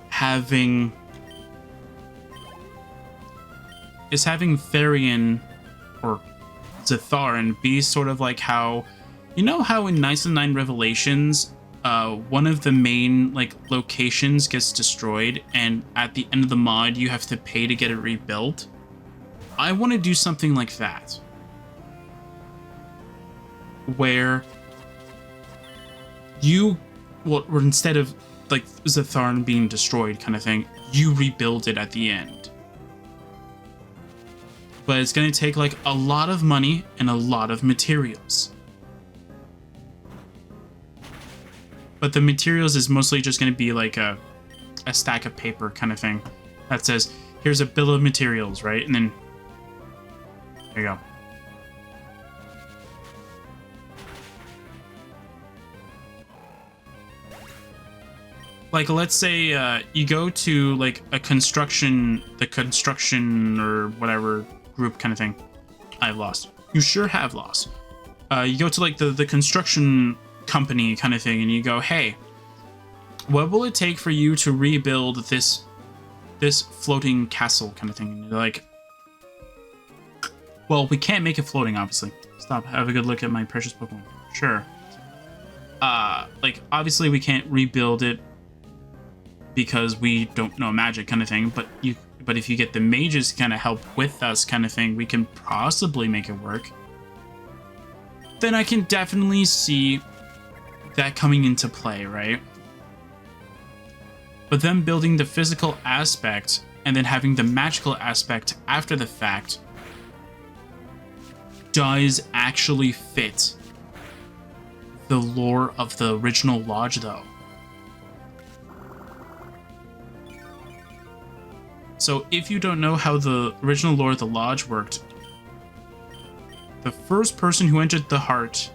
having Therian or Xilestar be sort of like how, you know how in Knights of the Nine Revelations, one of the main, like, locations gets destroyed, and at the end of the mod you have to pay to get it rebuilt? I want to do something like that, where you, well, or instead of like Xilestar being destroyed kind of thing, you rebuild it at the end. But it's going to take like a lot of money and a lot of materials. But the materials is mostly just going to be like a stack of paper kind of thing that says, here's a bill of materials, right? And then there you go. Like, let's say you go to like the construction or whatever group kind of thing. I've lost. You sure have lost. You go to like the construction company kind of thing, and you go, hey, what will it take for you to rebuild this floating castle kind of thing? And they're like, well, we can't make it floating, obviously. Stop, have a good look at my precious Pokemon. Sure. Like, obviously we can't rebuild it because we don't know magic kind of thing, but if you get the mages to kind of help with us kind of thing, we can possibly make it work. Then I can definitely see that coming into play, right? But then building the physical aspect and then having the magical aspect after the fact does actually fit the lore of the original lodge, though. So if you don't know how the original lore of the lodge worked, the first person who entered the heart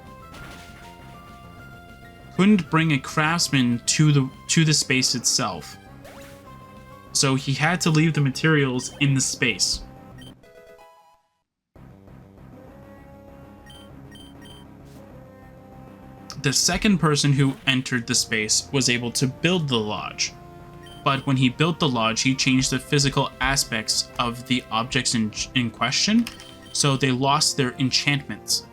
couldn't bring a craftsman to the space itself. So he had to leave the materials in the space. The second person who entered the space was able to build the lodge. But when he built the lodge, he changed the physical aspects of the objects in question, so they lost their enchantments.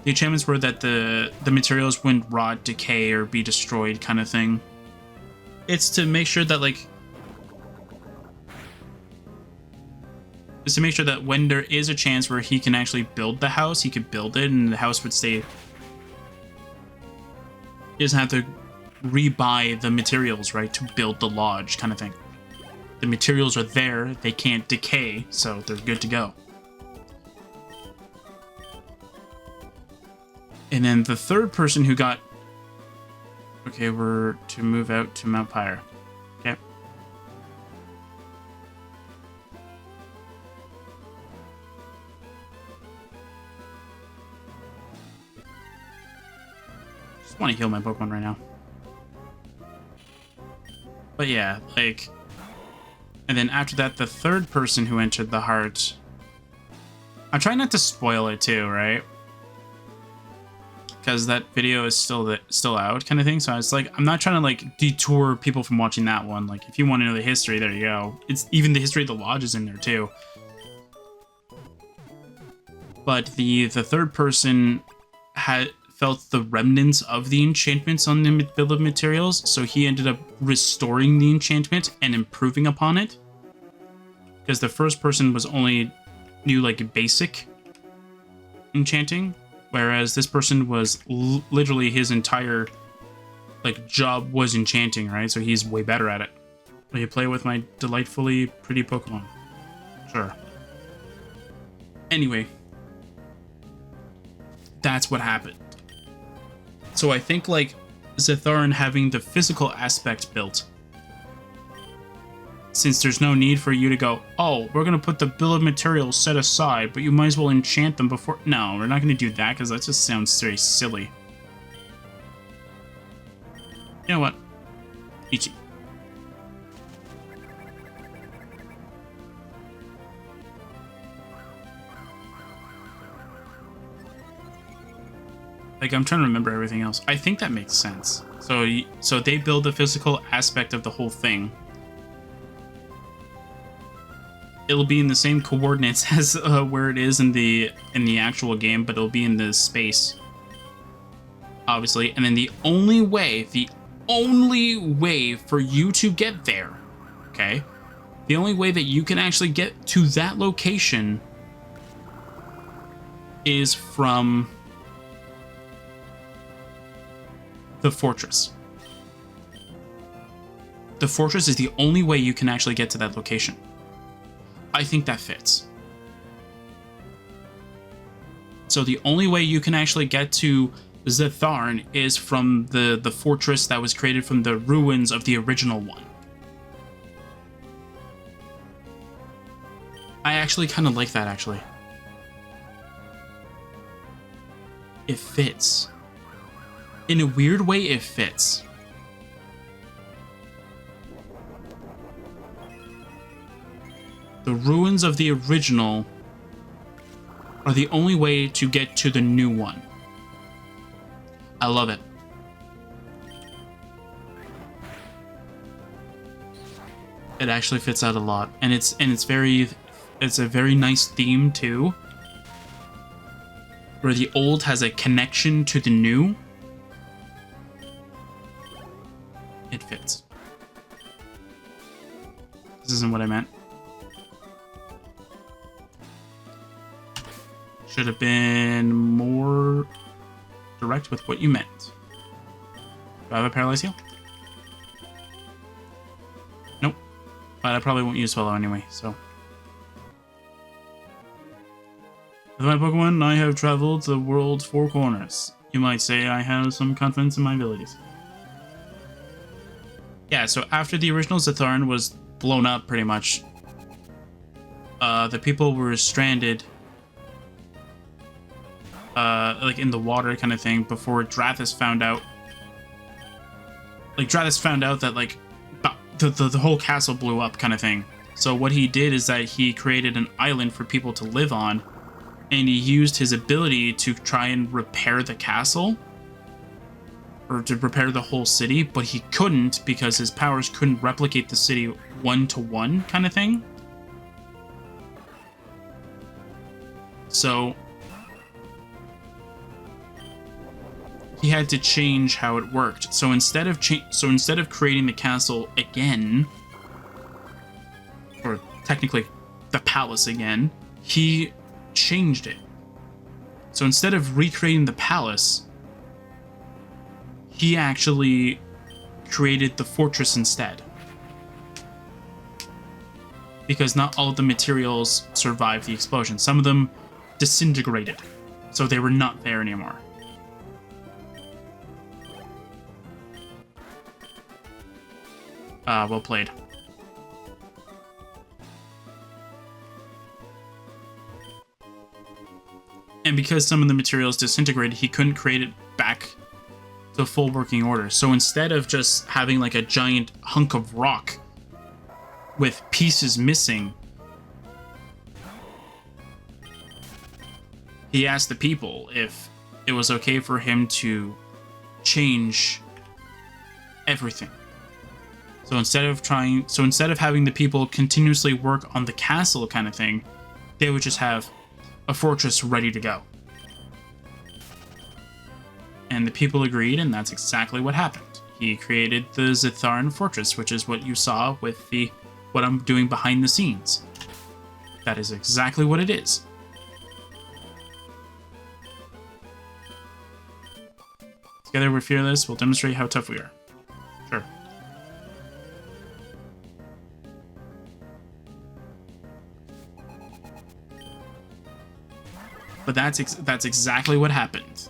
The enchantments were that the materials wouldn't rot, decay, or be destroyed kind of thing. It's to make sure that, like... It's to make sure that when there is a chance where he can actually build the house, he could build it, and the house would stay... He doesn't have to rebuy the materials, right, to build the lodge kind of thing. The materials are there, they can't decay, so they're good to go. And then the third person who got... Okay, we're to move out to Mount Pyre. Okay. Just want to heal my Pokemon right now. But yeah, like... And then after that, the third person who entered the heart... I'm trying not to spoil it too, right? Because that video is still out kind of thing. So it's like, I'm not trying to like detour people from watching that one. Like, if you want to know the history, there you go. It's even the history of the lodge is in there too. But the third person had felt the remnants of the enchantments on the bill of materials, so he ended up restoring the enchantment and improving upon it. Because the first person was only knew like basic enchanting, whereas this person was literally his entire like job was enchanting, right? So he's way better at it. Will you play with my delightfully pretty Pokemon? Sure. Anyway, that's what happened. So I think like Xilestar having the physical aspect built, since there's no need for you to go, oh, we're going to put the bill of materials set aside, but you might as well enchant them before... No, we're not going to do that because that just sounds very silly. You know what? Ichi. Like, I'm trying to remember everything else. I think that makes sense. So they build the physical aspect of the whole thing. It'll be in the same coordinates as where it is in the actual game, but it'll be in the space, obviously. And then the only way for you to get there, okay? The only way that you can actually get to that location is from the fortress. The fortress is the only way you can actually get to that location. I think that fits. So the only way you can actually get to Xilestar is from the fortress that was created from the ruins of the original one. I actually kind of like that, actually. It fits. In a weird way, it fits. The ruins of the original are the only way to get to the new one. I love it. It actually fits out a lot, and it's a very nice theme too, where the old has a connection to the new. It fits. This isn't what I meant. Should have been more direct with what you meant. Do I have a paralyzed heal? Nope. But I probably won't use Swallow anyway, so. With my Pokemon, I have traveled the world's four corners. You might say I have some confidence in my abilities. Yeah, so after the original Xilestar was blown up, pretty much, the people were stranded, like in the water kind of thing, before Drathis found out. Like, Drathis found out that, like, the whole castle blew up kind of thing. So what he did is that he created an island for people to live on, and he used his ability to try and repair the castle, or to repair the whole city, but he couldn't because his powers couldn't replicate the city one-to-one kind of thing. So he had to change how it worked. So instead of creating the castle again, or technically the palace again, he changed it. So instead of recreating the palace, he actually created the fortress instead. Because not all of the materials survived the explosion. Some of them disintegrated, so they were not there anymore. Well played. And because some of the materials disintegrated, he couldn't create it back to full working order. So instead of just having like a giant hunk of rock with pieces missing, he asked the people if it was okay for him to change everything. So instead of having the people continuously work on the castle kind of thing, they would just have a fortress ready to go. And the people agreed, and that's exactly what happened. He created the Xilestar fortress, which is what you saw with what I'm doing behind the scenes. That is exactly what it is. Together we're fearless. We'll demonstrate how tough we are. Sure. But that's exactly what happened.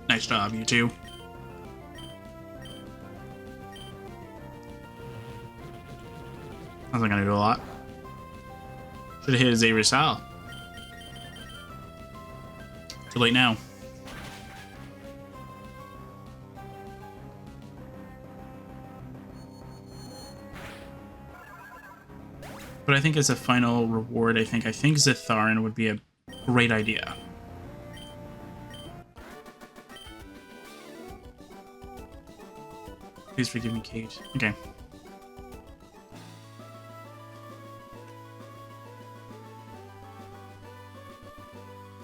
Nice job, you two. Wasn't gonna do a lot. Should have hit his Avery Sal. Too late now. But I think as a final reward, I think Xilestar would be a great idea. Please forgive me, Kate. Okay.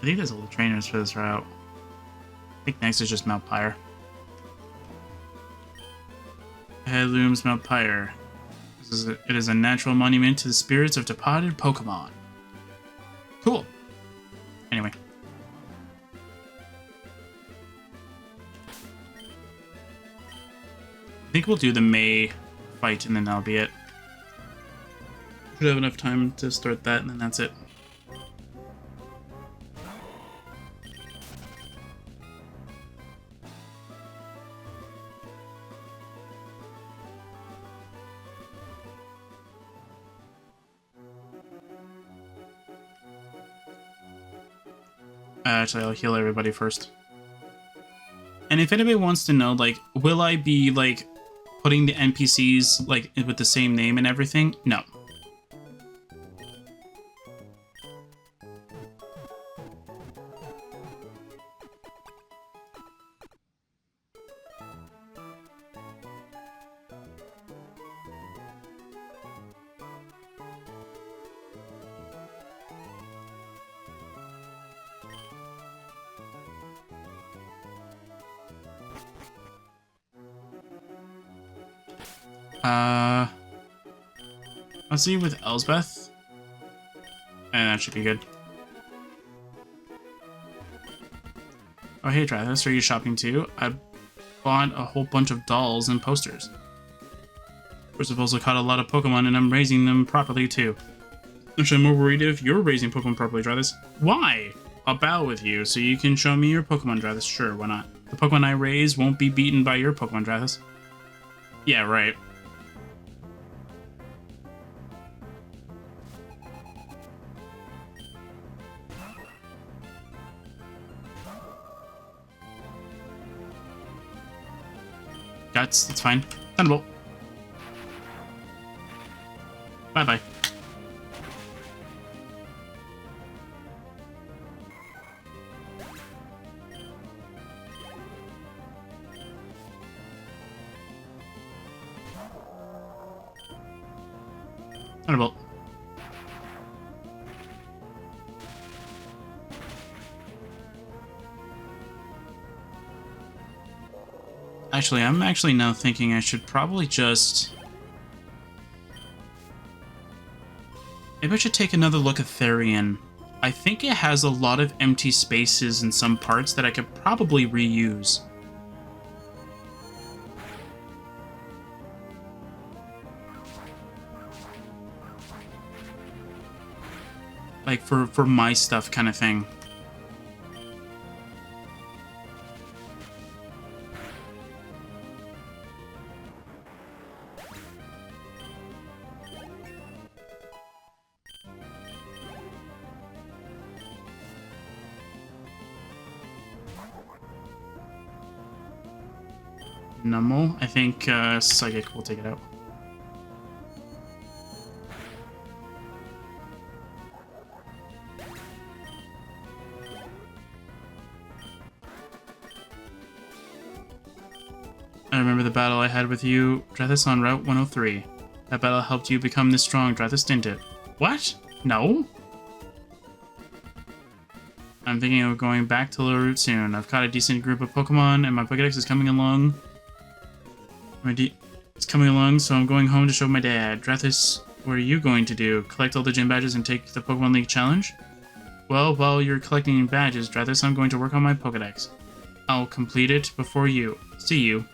I think there's all the trainers for this route. I think next is just Mount Pyre. Ahead looms Mount Pyre. It is a natural monument to the spirits of departed Pokemon. Cool. Anyway. I think we'll do the May fight and then that'll be it. Should have enough time to start that and then that's it. Actually, I'll heal everybody first. And if anybody wants to know, like, will I be, like, putting the NPCs, like, with the same name and everything? No. Uh, let's see with Elsbeth. And that should be good. Oh, hey, Travis, are you shopping too? I bought a whole bunch of dolls and posters. First of all, I caught a lot of Pokemon, and I'm raising them properly too. Actually, I'm more worried if you're raising Pokemon properly, Travis. Why? I'll battle with you, so you can show me your Pokemon, Travis. Sure, why not? The Pokemon I raise won't be beaten by your Pokemon, Travis. Yeah, right. That's fine. Thunderbolt. Bye-bye. Thunderbolt. Actually, I'm actually now thinking I should probably just... Maybe I should take another look at Therian. I think it has a lot of empty spaces in some parts that I could probably reuse. Like, for my stuff kind of thing. Numel. I think Psychic will take it out. I remember the battle I had with you, Drethus, on Route 103. That battle helped you become this strong, Drethus, didn't it? What? No? I'm thinking of going back to Low Route soon. I've caught a decent group of Pokemon, and my Pokedex is coming along. It's coming along, so I'm going home to show my dad. Drethus, what are you going to do? Collect all the gym badges and take the Pokemon League challenge? Well, while you're collecting badges, Drethus, I'm going to work on my Pokedex. I'll complete it before you. See you.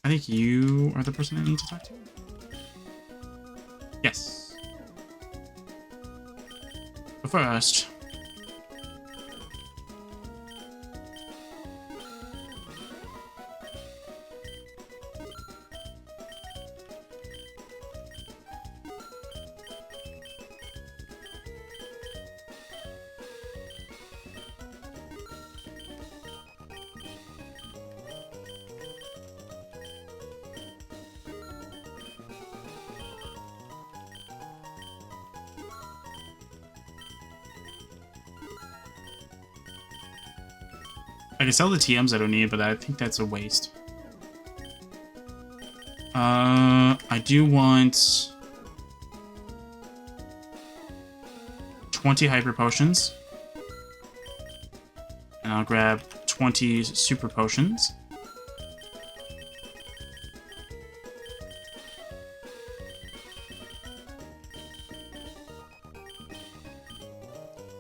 I think you are the person I need to talk to. Yes. But first... I can sell the TMs I don't need, but I think that's a waste. I do want 20 Hyper Potions. And I'll grab 20 Super Potions.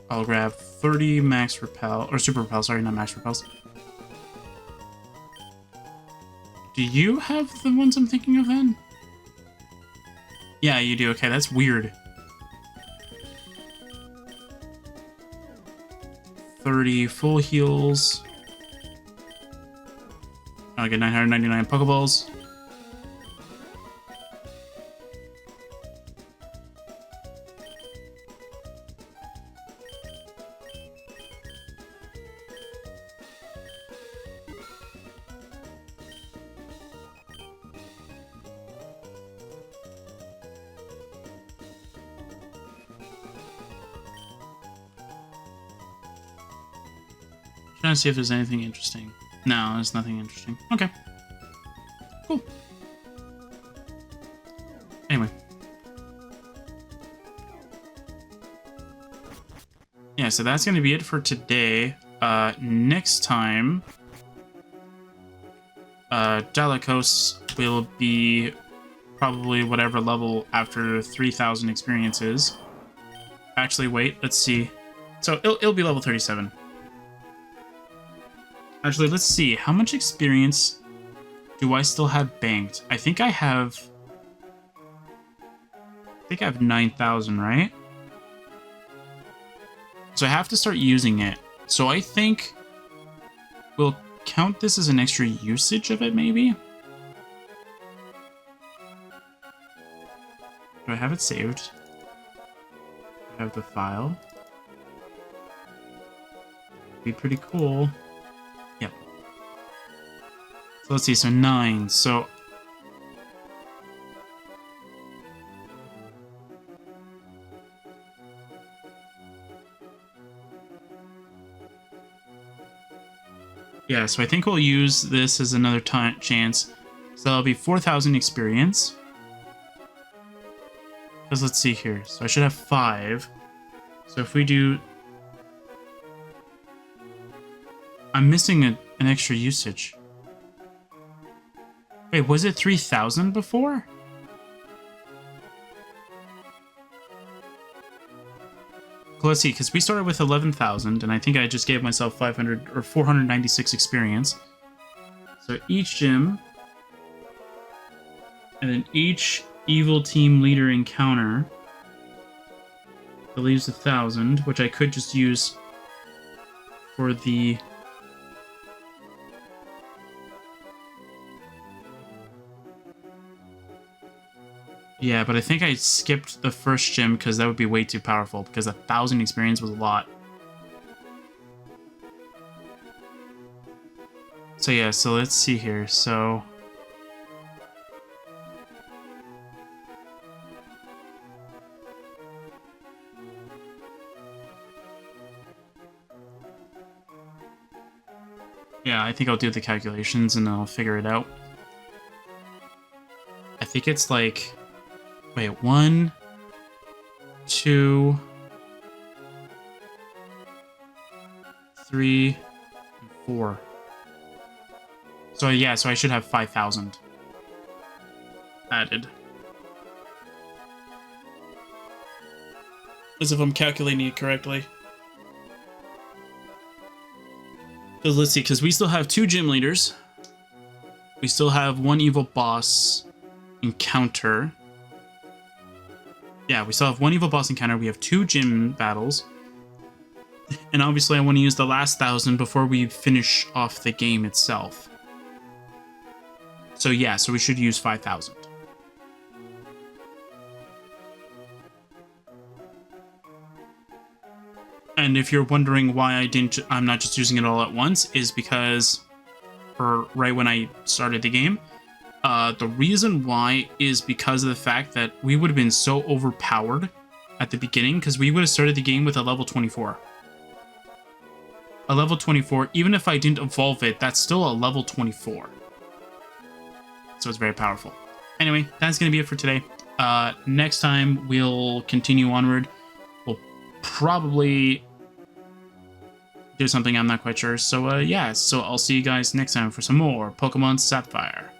I'll grab 30 Max Repel, or Super Repel, sorry, not Max Repels. Do you have the ones I'm thinking of then? Yeah, you do. Okay, that's weird. 30 full heals. I'll get 999 Pokeballs. Trying to see if there's anything interesting. No, there's nothing interesting. Okay. Cool. Anyway. yeah, so that's going to be it for today. Next time, Dalakos will be probably whatever level after 3,000 experiences. Actually, wait, let's see. So it'll be level 37. Actually, let's see. How much experience do I still have banked? I think I have 9,000, right? So I have to start using it. So I think we'll count this as an extra usage of it, maybe? Do I have it saved? I have the file. Be pretty cool. Yep. So let's see, so 9. So yeah, so I think we'll use this as another chance. So that'll be 4,000 experience. Because let's see here. So I should have 5. So if we do... I'm missing an extra usage. Wait, was it 3,000 before? Let's see, because we started with 11,000, and I think I just gave myself 500 or 496 experience. So each gym, and then each evil team leader encounter, that leaves 1,000, which I could just use for the... Yeah, but I think I skipped the first gym because that would be way too powerful, because 1,000 experience was a lot. So yeah, so let's see here. So... yeah, I think I'll do the calculations and I'll figure it out. I think it's like... Wait, 1, 2, 3, and 4. So yeah, so I should have 5,000 added. As if I'm calculating it correctly. Because let's see, because we still have 2 gym leaders. We still have 1 evil boss encounter. Yeah, we still have 1 evil boss encounter. We have 2 gym battles. And obviously I want to use the last 1,000 before we finish off the game itself. So yeah, so we should use 5,000. And if you're wondering why I'm not just using it all at once, is because right when I started the game, the reason why is because of the fact that we would have been so overpowered at the beginning, because we would have started the game with a level 24. A level 24, even if I didn't evolve it, that's still a level 24. So it's very powerful. Anyway, that's going to be it for today. Next time, we'll continue onward. We'll probably do something, I'm not quite sure. So yeah, so I'll see you guys next time for some more Pokemon Sapphire.